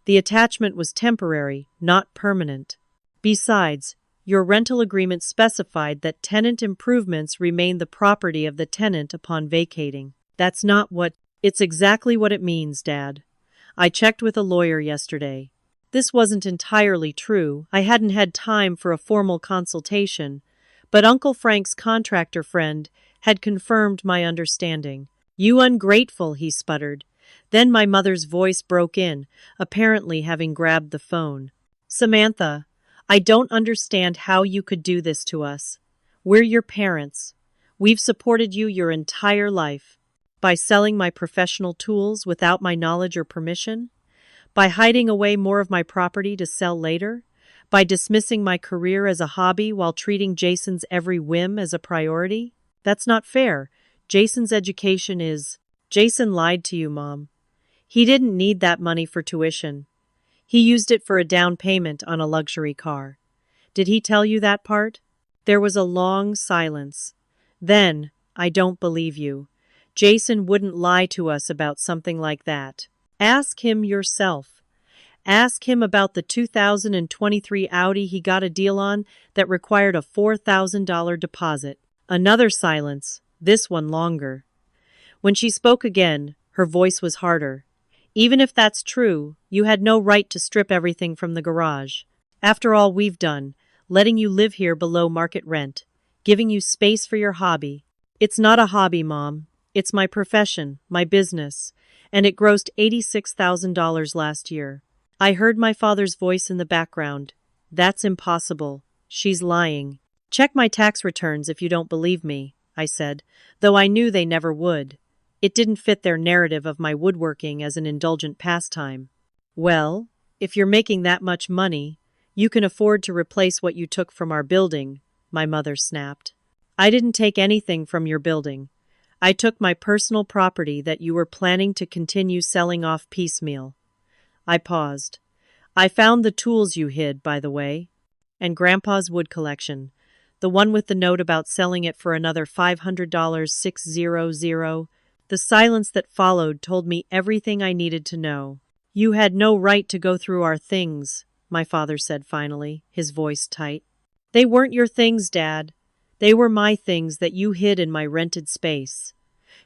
The attachment was temporary, not permanent. Besides, your rental agreement specified that tenant improvements remain the property of the tenant upon vacating. That's not what— It's exactly what it means, Dad. I checked with a lawyer yesterday. This wasn't entirely true. I hadn't had time for a formal consultation, but Uncle Frank's contractor friend had confirmed my understanding. "You ungrateful," he sputtered. Then my mother's voice broke in, apparently having grabbed the phone. "Samantha, I don't understand how you could do this to us. We're your parents. We've supported you your entire life. By selling my professional tools without my knowledge or permission? By hiding away more of my property to sell later? By dismissing my career as a hobby while treating Jason's every whim as a priority? That's not fair. Jason's education is— Jason lied to you, Mom. He didn't need that money for tuition. He used it for a down payment on a luxury car. Did he tell you that part?" There was a long silence. Then, "I don't believe you. Jason wouldn't lie to us about something like that. Ask him yourself. Ask him about the 2023 Audi he got a deal on that required a $4,000 deposit." Another silence, this one longer. When she spoke again, her voice was harder. "Even if that's true, you had no right to strip everything from the garage. After all we've done, letting you live here below market rent, giving you space for your hobby." "It's not a hobby, Mom. It's my profession, my business, and it grossed $86,000 last year." I heard my father's voice in the background. "That's impossible. She's lying." "Check my tax returns if you don't believe me," I said, though I knew they never would. It didn't fit their narrative of my woodworking as an indulgent pastime. "Well, if you're making that much money, you can afford to replace what you took from our building," my mother snapped. "I didn't take anything from your building. I took my personal property that you were planning to continue selling off piecemeal." I paused. "I found the tools you hid, by the way. And Grandpa's wood collection. The one with the note about selling it for another $500 600. The silence that followed told me everything I needed to know. "You had no right to go through our things," my father said finally, his voice tight. "They weren't your things, Dad. They were my things that you hid in my rented space.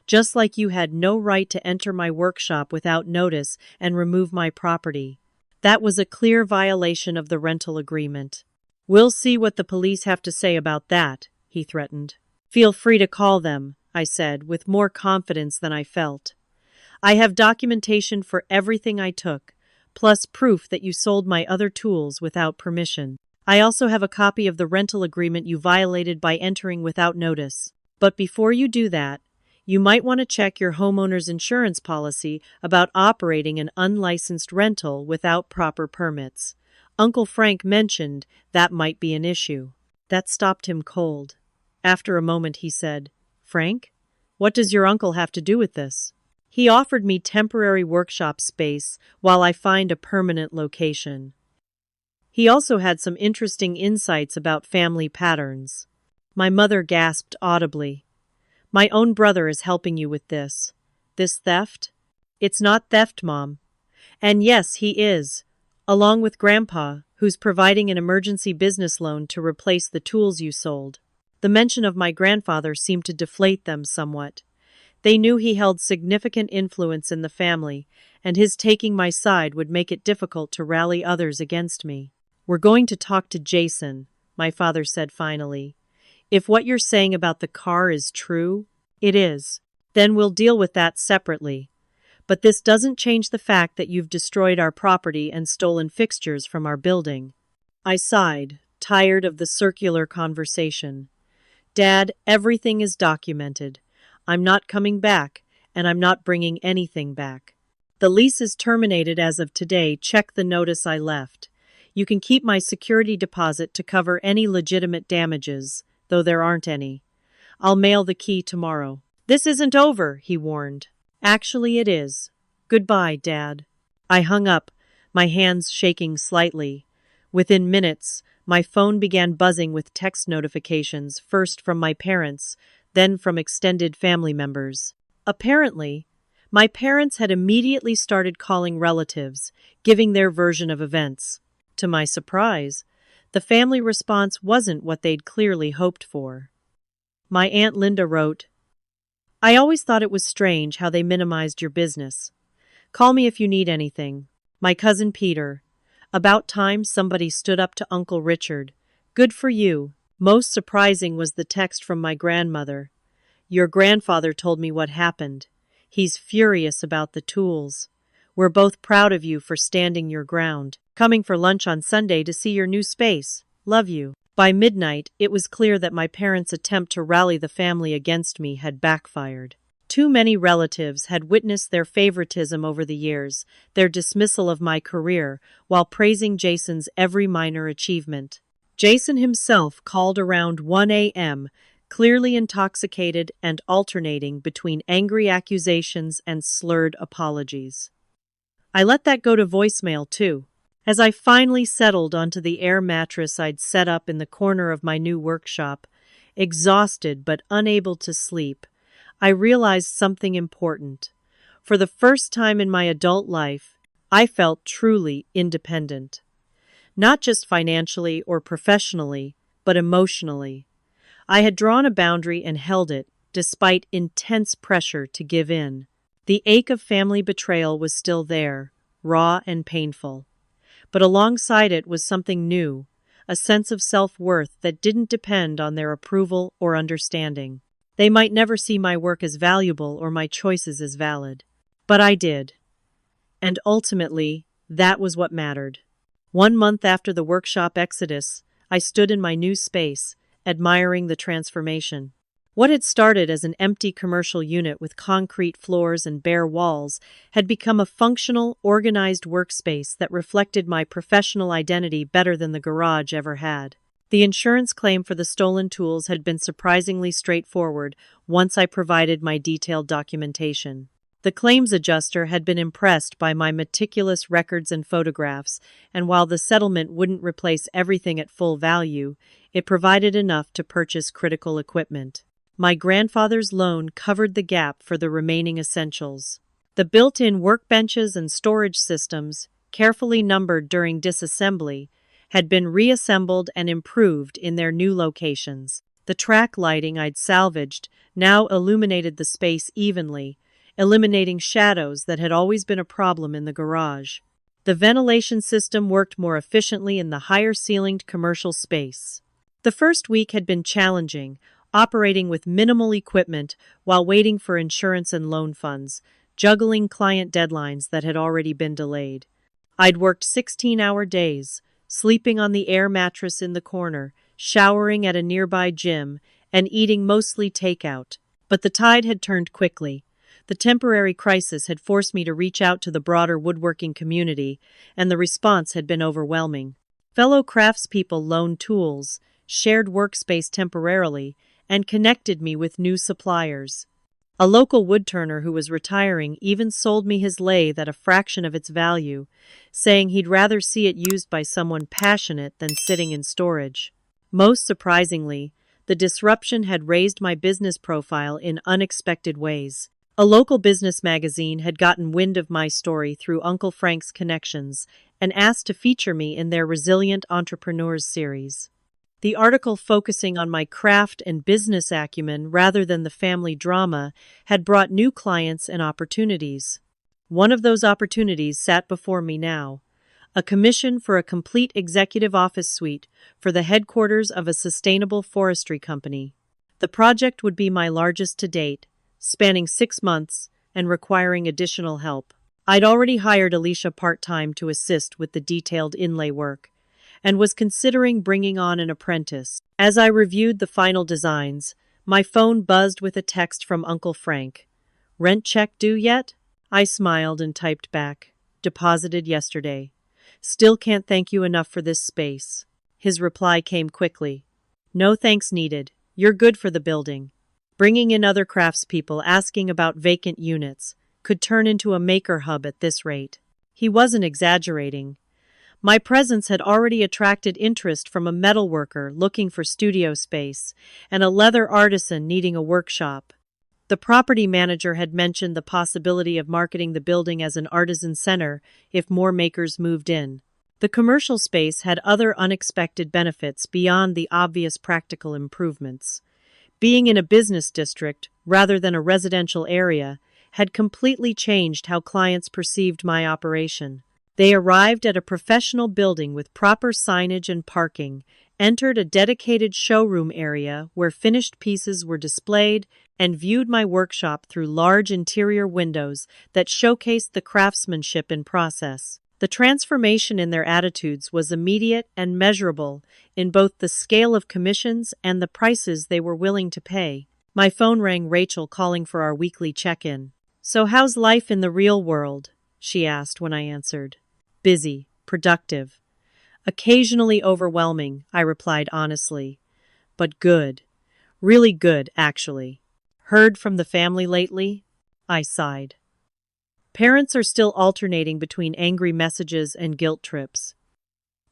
Just like you had no right to enter my workshop without notice and remove my property. That was a clear violation of the rental agreement." "We'll see what the police have to say about that," he threatened. "Feel free to call them," I said, with more confidence than I felt. "I have documentation for everything I took, plus proof that you sold my other tools without permission. I also have a copy of the rental agreement you violated by entering without notice. But before you do that, You might want to check your homeowner's insurance policy about operating an unlicensed rental without proper permits. Uncle Frank mentioned that might be an issue. That stopped him cold. After a moment, he said, "Frank, what does your uncle have to do with this?" "He offered me temporary workshop space while I find a permanent location. He also had some interesting insights about family patterns." My mother gasped audibly. "My own brother is helping you with this. This theft?" "It's not theft, Mom. And yes, he is, along with Grandpa, who's providing an emergency business loan to replace the tools you sold." The mention of my grandfather seemed to deflate them somewhat. They knew he held significant influence in the family, and his taking my side would make it difficult to rally others against me. "We're going to talk to Jason," my father said finally. "If what you're saying about the car is true," "It is." "Then we'll deal with that separately. But this doesn't change the fact that you've destroyed our property and stolen fixtures from our building." I sighed, tired of the circular conversation. "Dad, everything is documented. I'm not coming back, and I'm not bringing anything back. The lease is terminated as of today. Check the notice I left. You can keep my security deposit to cover any legitimate damages, though there aren't any. I'll mail the key tomorrow." "This isn't over," he warned. "Actually, it is. Goodbye, Dad." I hung up, my hands shaking slightly. Within minutes, my phone began buzzing with text notifications, first from my parents, then from extended family members. Apparently, my parents had immediately started calling relatives, giving their version of events. To my surprise, the family response wasn't what they'd clearly hoped for. My Aunt Linda wrote, "I always thought it was strange how they minimized your business. Call me if you need anything." My cousin Peter, "About time somebody stood up to Uncle Richard. Good for you." Most surprising was the text from my grandmother. "Your grandfather told me what happened. He's furious about the tools. We're both proud of you for standing your ground. Coming for lunch on Sunday to see your new space. Love you." By midnight, it was clear that my parents' attempt to rally the family against me had backfired. Too many relatives had witnessed their favoritism over the years, their dismissal of my career, while praising Jason's every minor achievement. Jason himself called around 1 a.m., clearly intoxicated and alternating between angry accusations and slurred apologies. I let that go to voicemail, too. As I finally settled onto the air mattress I'd set up in the corner of my new workshop, exhausted but unable to sleep, I realized something important. For the first time in my adult life, I felt truly independent. Not just financially or professionally, but emotionally. I had drawn a boundary and held it, despite intense pressure to give in. The ache of family betrayal was still there, raw and painful. But alongside it was something new, a sense of self-worth that didn't depend on their approval or understanding. They might never see my work as valuable or my choices as valid. But I did. And ultimately, that was what mattered. 1 month after the workshop exodus, I stood in my new space, admiring the transformation. What had started as an empty commercial unit with concrete floors and bare walls had become a functional, organized workspace that reflected my professional identity better than the garage ever had. The insurance claim for the stolen tools had been surprisingly straightforward once I provided my detailed documentation. The claims adjuster had been impressed by my meticulous records and photographs, and while the settlement wouldn't replace everything at full value, it provided enough to purchase critical equipment. My grandfather's loan covered the gap for the remaining essentials. The built-in workbenches and storage systems, carefully numbered during disassembly, had been reassembled and improved in their new locations. The track lighting I'd salvaged now illuminated the space evenly, eliminating shadows that had always been a problem in the garage. The ventilation system worked more efficiently in the higher-ceilinged commercial space. The first week had been challenging, operating with minimal equipment while waiting for insurance and loan funds, juggling client deadlines that had already been delayed. I'd worked 16-hour days, sleeping on the air mattress in the corner, showering at a nearby gym, and eating mostly takeout. But the tide had turned quickly. The temporary crisis had forced me to reach out to the broader woodworking community, and the response had been overwhelming. Fellow craftspeople loaned tools, shared workspace temporarily, and connected me with new suppliers. A local woodturner who was retiring even sold me his lathe at a fraction of its value, saying he'd rather see it used by someone passionate than sitting in storage. Most surprisingly, the disruption had raised my business profile in unexpected ways. A local business magazine had gotten wind of my story through Uncle Frank's connections and asked to feature me in their Resilient Entrepreneurs series. The article, focusing on my craft and business acumen rather than the family drama, had brought new clients and opportunities. One of those opportunities sat before me now: a commission for a complete executive office suite for the headquarters of a sustainable forestry company. The project would be my largest to date, spanning 6 months and requiring additional help. I'd already hired Alicia part-time to assist with the detailed inlay work, and was considering bringing on an apprentice. As I reviewed the final designs, my phone buzzed with a text from Uncle Frank. "Rent check due yet?" I smiled and typed back, "Deposited yesterday. Still can't thank you enough for this space." His reply came quickly. "No thanks needed. You're good for the building." Bringing in other craftspeople asking about vacant units could turn into a maker hub at this rate. He wasn't exaggerating. My presence had already attracted interest from a metalworker looking for studio space and a leather artisan needing a workshop. The property manager had mentioned the possibility of marketing the building as an artisan center if more makers moved in. The commercial space had other unexpected benefits beyond the obvious practical improvements. Being in a business district rather than a residential area had completely changed how clients perceived my operation. They arrived at a professional building with proper signage and parking, entered a dedicated showroom area where finished pieces were displayed, and viewed my workshop through large interior windows that showcased the craftsmanship in process. The transformation in their attitudes was immediate and measurable in both the scale of commissions and the prices they were willing to pay. My phone rang, Rachel calling for our weekly check-in. "So how's life in the real world?" she asked when I answered. "Busy, productive. Occasionally overwhelming," I replied honestly. "But good. Really good, actually." "Heard from the family lately?" I sighed. Parents are still alternating between angry messages and guilt trips.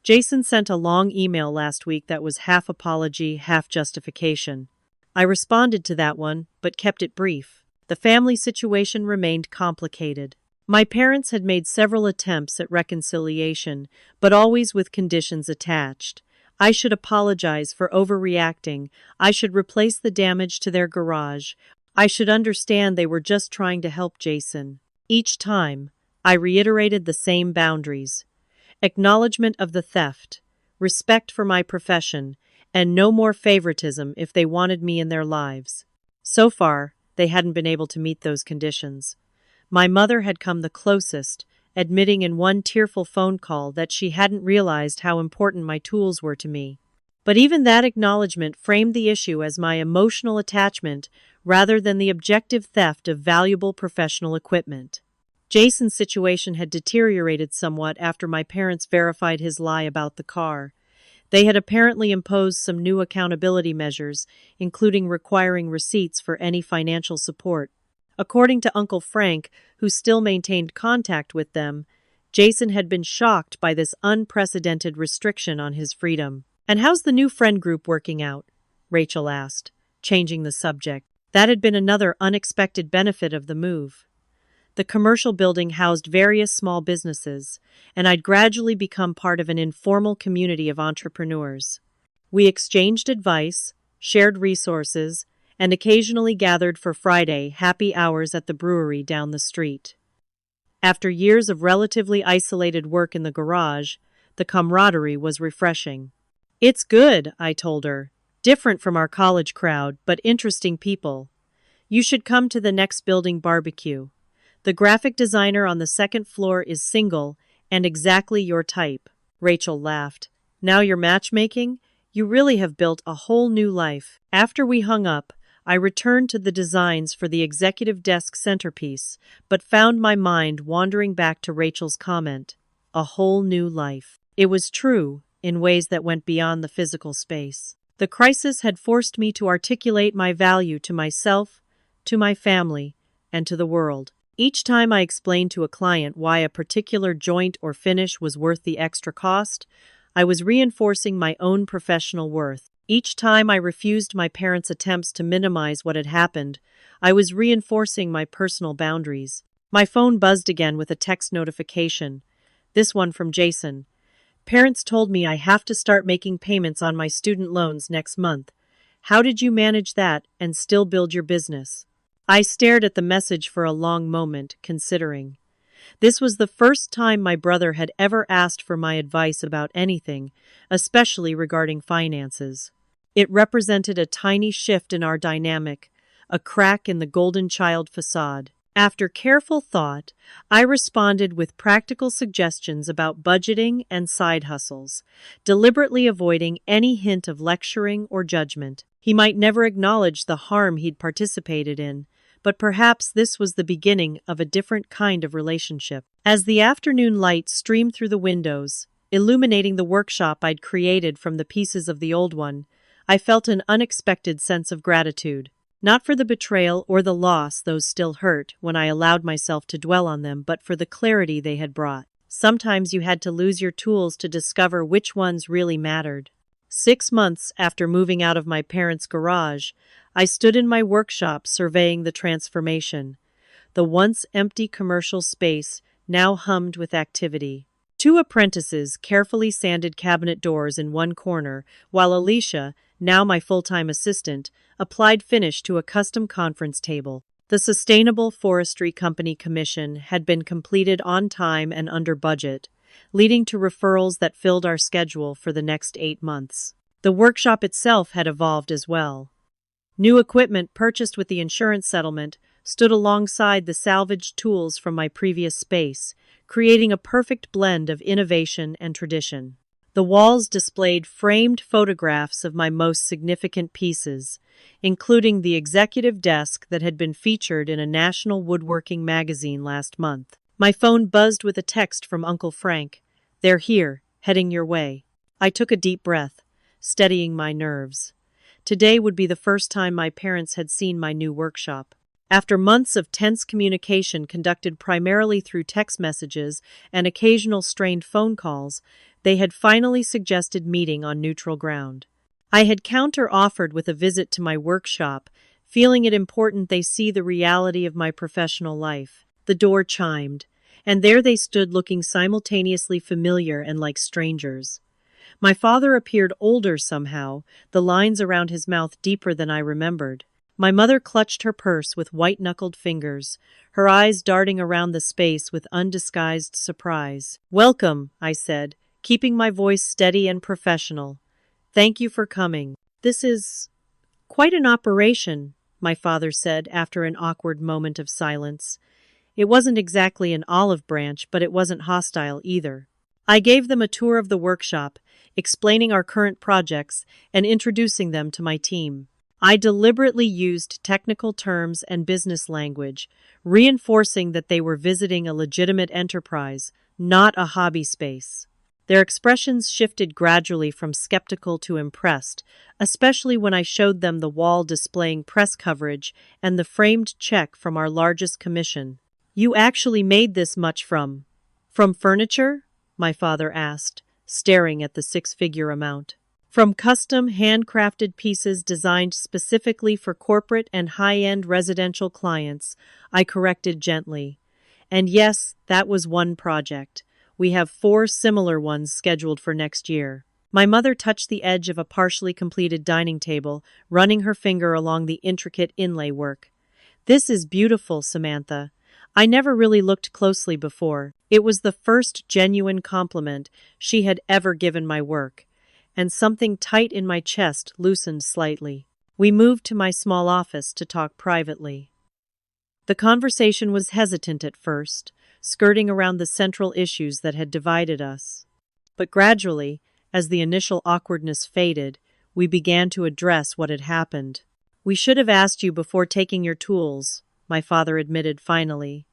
Jason sent a long email last week that was half apology, half justification. I responded to that one, but kept it brief. The family situation remained complicated. My parents had made several attempts at reconciliation, but always with conditions attached. I should apologize for overreacting. I should replace the damage to their garage. I should understand they were just trying to help Jason. Each time, I reiterated the same boundaries: acknowledgement of the theft, respect for my profession, and no more favoritism if they wanted me in their lives. So far, they hadn't been able to meet those conditions. My mother had come the closest, admitting in one tearful phone call that she hadn't realized how important my tools were to me. But even that acknowledgement framed the issue as my emotional attachment rather than the objective theft of valuable professional equipment. Jason's situation had deteriorated somewhat after my parents verified his lie about the car. They had apparently imposed some new accountability measures, including requiring receipts for any financial support. According to Uncle Frank, who still maintained contact with them, Jason had been shocked by this unprecedented restriction on his freedom. "And how's the new friend group working out?" Rachel asked, changing the subject. That had been another unexpected benefit of the move. The commercial building housed various small businesses, and I'd gradually become part of an informal community of entrepreneurs. We exchanged advice, shared resources, and occasionally gathered for Friday happy hours at the brewery down the street. After years of relatively isolated work in the garage, the camaraderie was refreshing. "It's good," I told her. "Different from our college crowd, but interesting people. You should come to the next building barbecue. The graphic designer on the second floor is single and exactly your type." Rachel laughed. "Now you're matchmaking? You really have built a whole new life." After we hung up, I returned to the designs for the executive desk centerpiece, but found my mind wandering back to Rachel's comment. A whole new life. It was true, in ways that went beyond the physical space. The crisis had forced me to articulate my value to myself, to my family, and to the world. Each time I explained to a client why a particular joint or finish was worth the extra cost, I was reinforcing my own professional worth. Each time I refused my parents' attempts to minimize what had happened, I was reinforcing my personal boundaries. My phone buzzed again with a text notification, this one from Jason. Parents told me I have to start making payments on my student loans next month. How did you manage that and still build your business? I stared at the message for a long moment, considering. This was the first time my brother had ever asked for my advice about anything, especially regarding finances. It represented a tiny shift in our dynamic, a crack in the golden child facade. After careful thought, I responded with practical suggestions about budgeting and side hustles, deliberately avoiding any hint of lecturing or judgment. He might never acknowledge the harm he'd participated in, but perhaps this was the beginning of a different kind of relationship. As the afternoon light streamed through the windows, illuminating the workshop I'd created from the pieces of the old one, I felt an unexpected sense of gratitude. Not for the betrayal or the loss those still hurt when I allowed myself to dwell on them, but for the clarity they had brought. Sometimes you had to lose your tools to discover which ones really mattered. 6 months after moving out of my parents' garage, I stood in my workshop surveying the transformation. The once empty commercial space now hummed with activity. 2 apprentices carefully sanded cabinet doors in one corner, while Alicia, now my full-time assistant, applied finish to a custom conference table. The Sustainable Forestry Company commission had been completed on time and under budget, leading to referrals that filled our schedule for the next 8 months. The workshop itself had evolved as well. New equipment purchased with the insurance settlement stood alongside the salvaged tools from my previous space, creating a perfect blend of innovation and tradition. The walls displayed framed photographs of my most significant pieces, including the executive desk that had been featured in a national woodworking magazine last month. My phone buzzed with a text from Uncle Frank. "They're here, heading your way." I took a deep breath, steadying my nerves. Today would be the first time my parents had seen my new workshop. After months of tense communication conducted primarily through text messages and occasional strained phone calls, they had finally suggested meeting on neutral ground. I had counter-offered with a visit to my workshop, feeling it important they see the reality of my professional life. The door chimed, and there they stood looking simultaneously familiar and like strangers. My father appeared older somehow, the lines around his mouth deeper than I remembered. My mother clutched her purse with white-knuckled fingers, her eyes darting around the space with undisguised surprise. "Welcome," I said, keeping my voice steady and professional. "Thank you for coming." "This is quite an operation," my father said after an awkward moment of silence. It wasn't exactly an olive branch, but it wasn't hostile either. I gave them a tour of the workshop, explaining our current projects and introducing them to my team. I deliberately used technical terms and business language, reinforcing that they were visiting a legitimate enterprise, not a hobby space. Their expressions shifted gradually from skeptical to impressed, especially when I showed them the wall displaying press coverage and the framed check from our largest commission. "You actually made this much from furniture?" my father asked, staring at the 6-figure amount. "From custom, handcrafted pieces designed specifically for corporate and high-end residential clients," I corrected gently. "And yes, that was one project. We have 4 similar ones scheduled for next year." My mother touched the edge of a partially completed dining table, running her finger along the intricate inlay work. "This is beautiful, Samantha. I never really looked closely before." It was the first genuine compliment she had ever given my work, and something tight in my chest loosened slightly. We moved to my small office to talk privately. The conversation was hesitant at first, skirting around the central issues that had divided us. But gradually, as the initial awkwardness faded, we began to address what had happened. We should have asked you before taking your tools, my father admitted finally.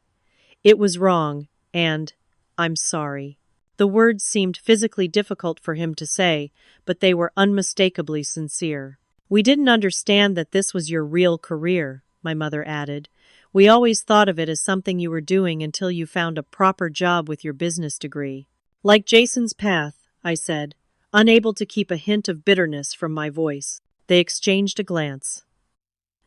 It was wrong, and I'm sorry. The words seemed physically difficult for him to say, but they were unmistakably sincere. We didn't understand that this was your real career, my mother added. We always thought of it as something you were doing until you found a proper job with your business degree. Like Jason's path, I said, unable to keep a hint of bitterness from my voice. They exchanged a glance.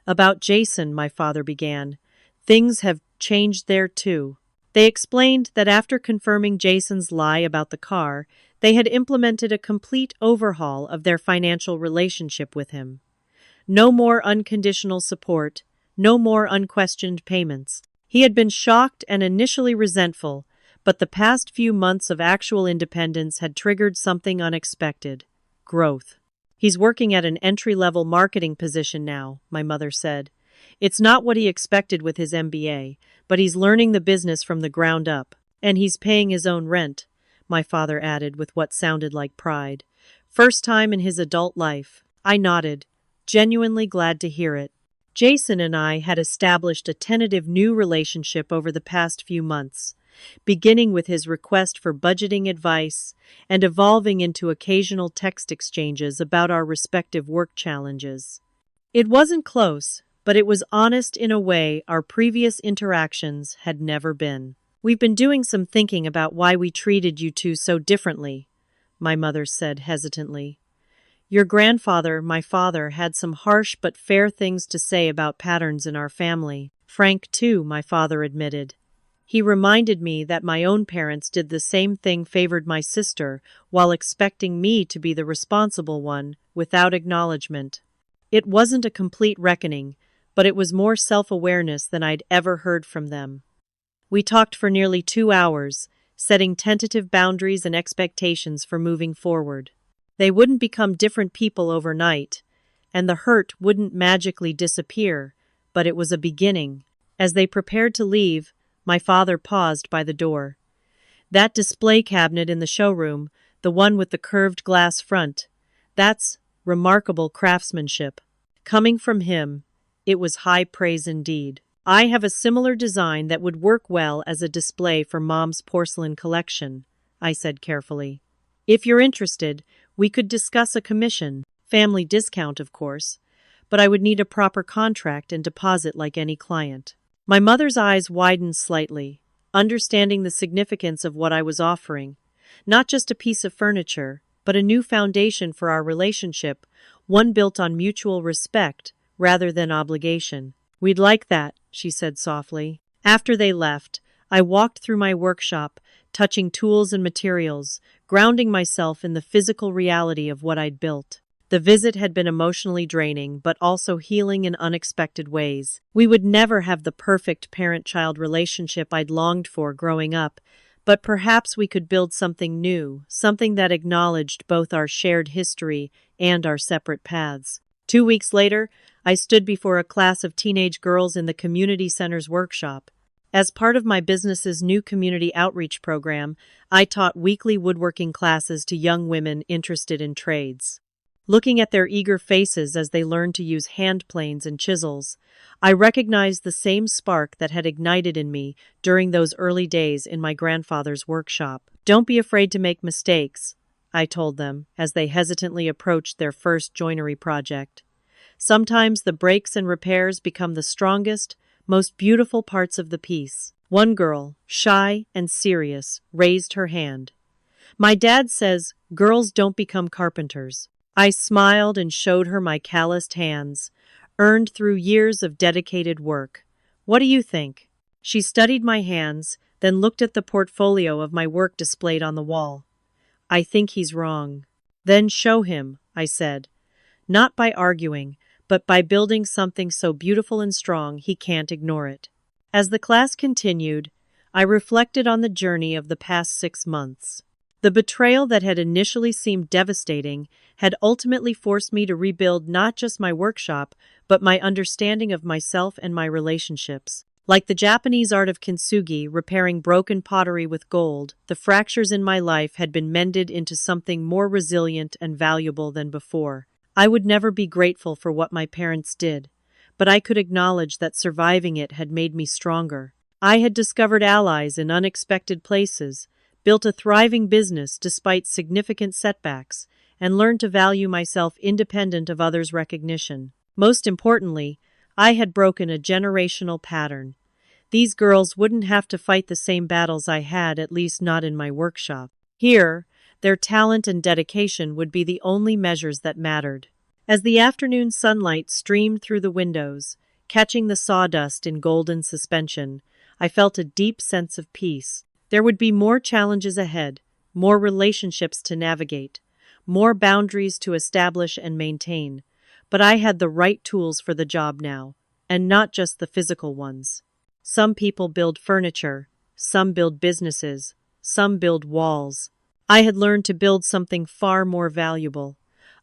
About Jason, my father began. Things have changed there too. They explained that after confirming Jason's lie about the car, they had implemented a complete overhaul of their financial relationship with him. No more unconditional support, no more unquestioned payments. He had been shocked and initially resentful, but the past few months of actual independence had triggered something unexpected: growth. He's working at an entry-level marketing position now, my mother said. It's not what he expected with his MBA, but he's learning the business from the ground up. And he's paying his own rent, my father added with what sounded like pride. First time in his adult life. I nodded, genuinely glad to hear it. Jason and I had established a tentative new relationship over the past few months, beginning with his request for budgeting advice and evolving into occasional text exchanges about our respective work challenges. It wasn't close, but it was honest in a way our previous interactions had never been. We've been doing some thinking about why we treated you two so differently, my mother said hesitantly. Your grandfather, my father, had some harsh but fair things to say about patterns in our family. Frank, too, my father admitted. He reminded me that my own parents did the same thing, favored my sister, while expecting me to be the responsible one, without acknowledgement. It wasn't a complete reckoning, but it was more self-awareness than I'd ever heard from them. We talked for nearly 2 hours, setting tentative boundaries and expectations for moving forward. They wouldn't become different people overnight, and the hurt wouldn't magically disappear, but it was a beginning. As they prepared to leave, my father paused by the door. That display cabinet in the showroom, the one with the curved glass front, that's remarkable craftsmanship. Coming from him, it was high praise indeed. I have a similar design that would work well as a display for Mom's porcelain collection, I said carefully. If you're interested, we could discuss a commission, family discount of course, but I would need a proper contract and deposit like any client. My mother's eyes widened slightly, understanding the significance of what I was offering. Not just a piece of furniture, but a new foundation for our relationship, one built on mutual respect rather than obligation. We'd like that, she said softly. After they left, I walked through my workshop, touching tools and materials, grounding myself in the physical reality of what I'd built. The visit had been emotionally draining, but also healing in unexpected ways. We would never have the perfect parent-child relationship I'd longed for growing up, but perhaps we could build something new, something that acknowledged both our shared history and our separate paths. 2 weeks later, I stood before a class of teenage girls in the community center's workshop. As part of my business's new community outreach program, I taught weekly woodworking classes to young women interested in trades. Looking at their eager faces as they learned to use hand planes and chisels, I recognized the same spark that had ignited in me during those early days in my grandfather's workshop. Don't be afraid to make mistakes, I told them as they hesitantly approached their first joinery project. Sometimes the breaks and repairs become the strongest, most beautiful parts of the piece. One girl, shy and serious, raised her hand. My dad says girls don't become carpenters. I smiled and showed her my calloused hands, earned through years of dedicated work. What do you think? She studied my hands, then looked at the portfolio of my work displayed on the wall. I think he's wrong. Then show him, I said. Not by arguing, but by building something so beautiful and strong he can't ignore it. As the class continued, I reflected on the journey of the past 6 months. The betrayal that had initially seemed devastating had ultimately forced me to rebuild not just my workshop, but my understanding of myself and my relationships. Like the Japanese art of kintsugi, repairing broken pottery with gold, the fractures in my life had been mended into something more resilient and valuable than before. I would never be grateful for what my parents did, but I could acknowledge that surviving it had made me stronger. I had discovered allies in unexpected places, built a thriving business despite significant setbacks, and learned to value myself independent of others' recognition. Most importantly, I had broken a generational pattern. These girls wouldn't have to fight the same battles I had, at least not in my workshop. Here, their talent and dedication would be the only measures that mattered. As the afternoon sunlight streamed through the windows, catching the sawdust in golden suspension, I felt a deep sense of peace. There would be more challenges ahead, more relationships to navigate, more boundaries to establish and maintain, but I had the right tools for the job now, and not just the physical ones. Some people build furniture, some build businesses, some build walls. I had learned to build something far more valuable,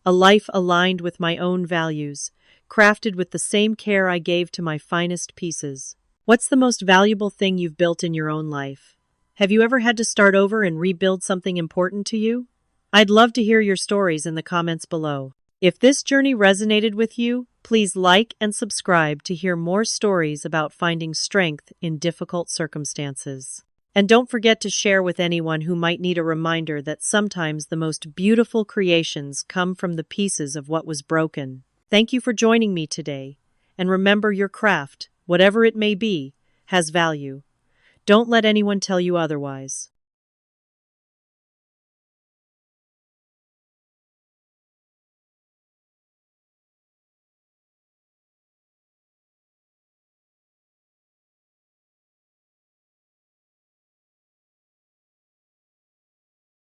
a life aligned with my own values, crafted with the same care I gave to my finest pieces. What's the most valuable thing you've built in your own life? Have you ever had to start over and rebuild something important to you? I'd love to hear your stories in the comments below. If this journey resonated with you, please like and subscribe to hear more stories about finding strength in difficult circumstances. And don't forget to share with anyone who might need a reminder that sometimes the most beautiful creations come from the pieces of what was broken. Thank you for joining me today. And remember, your craft, whatever it may be, has value. Don't let anyone tell you otherwise.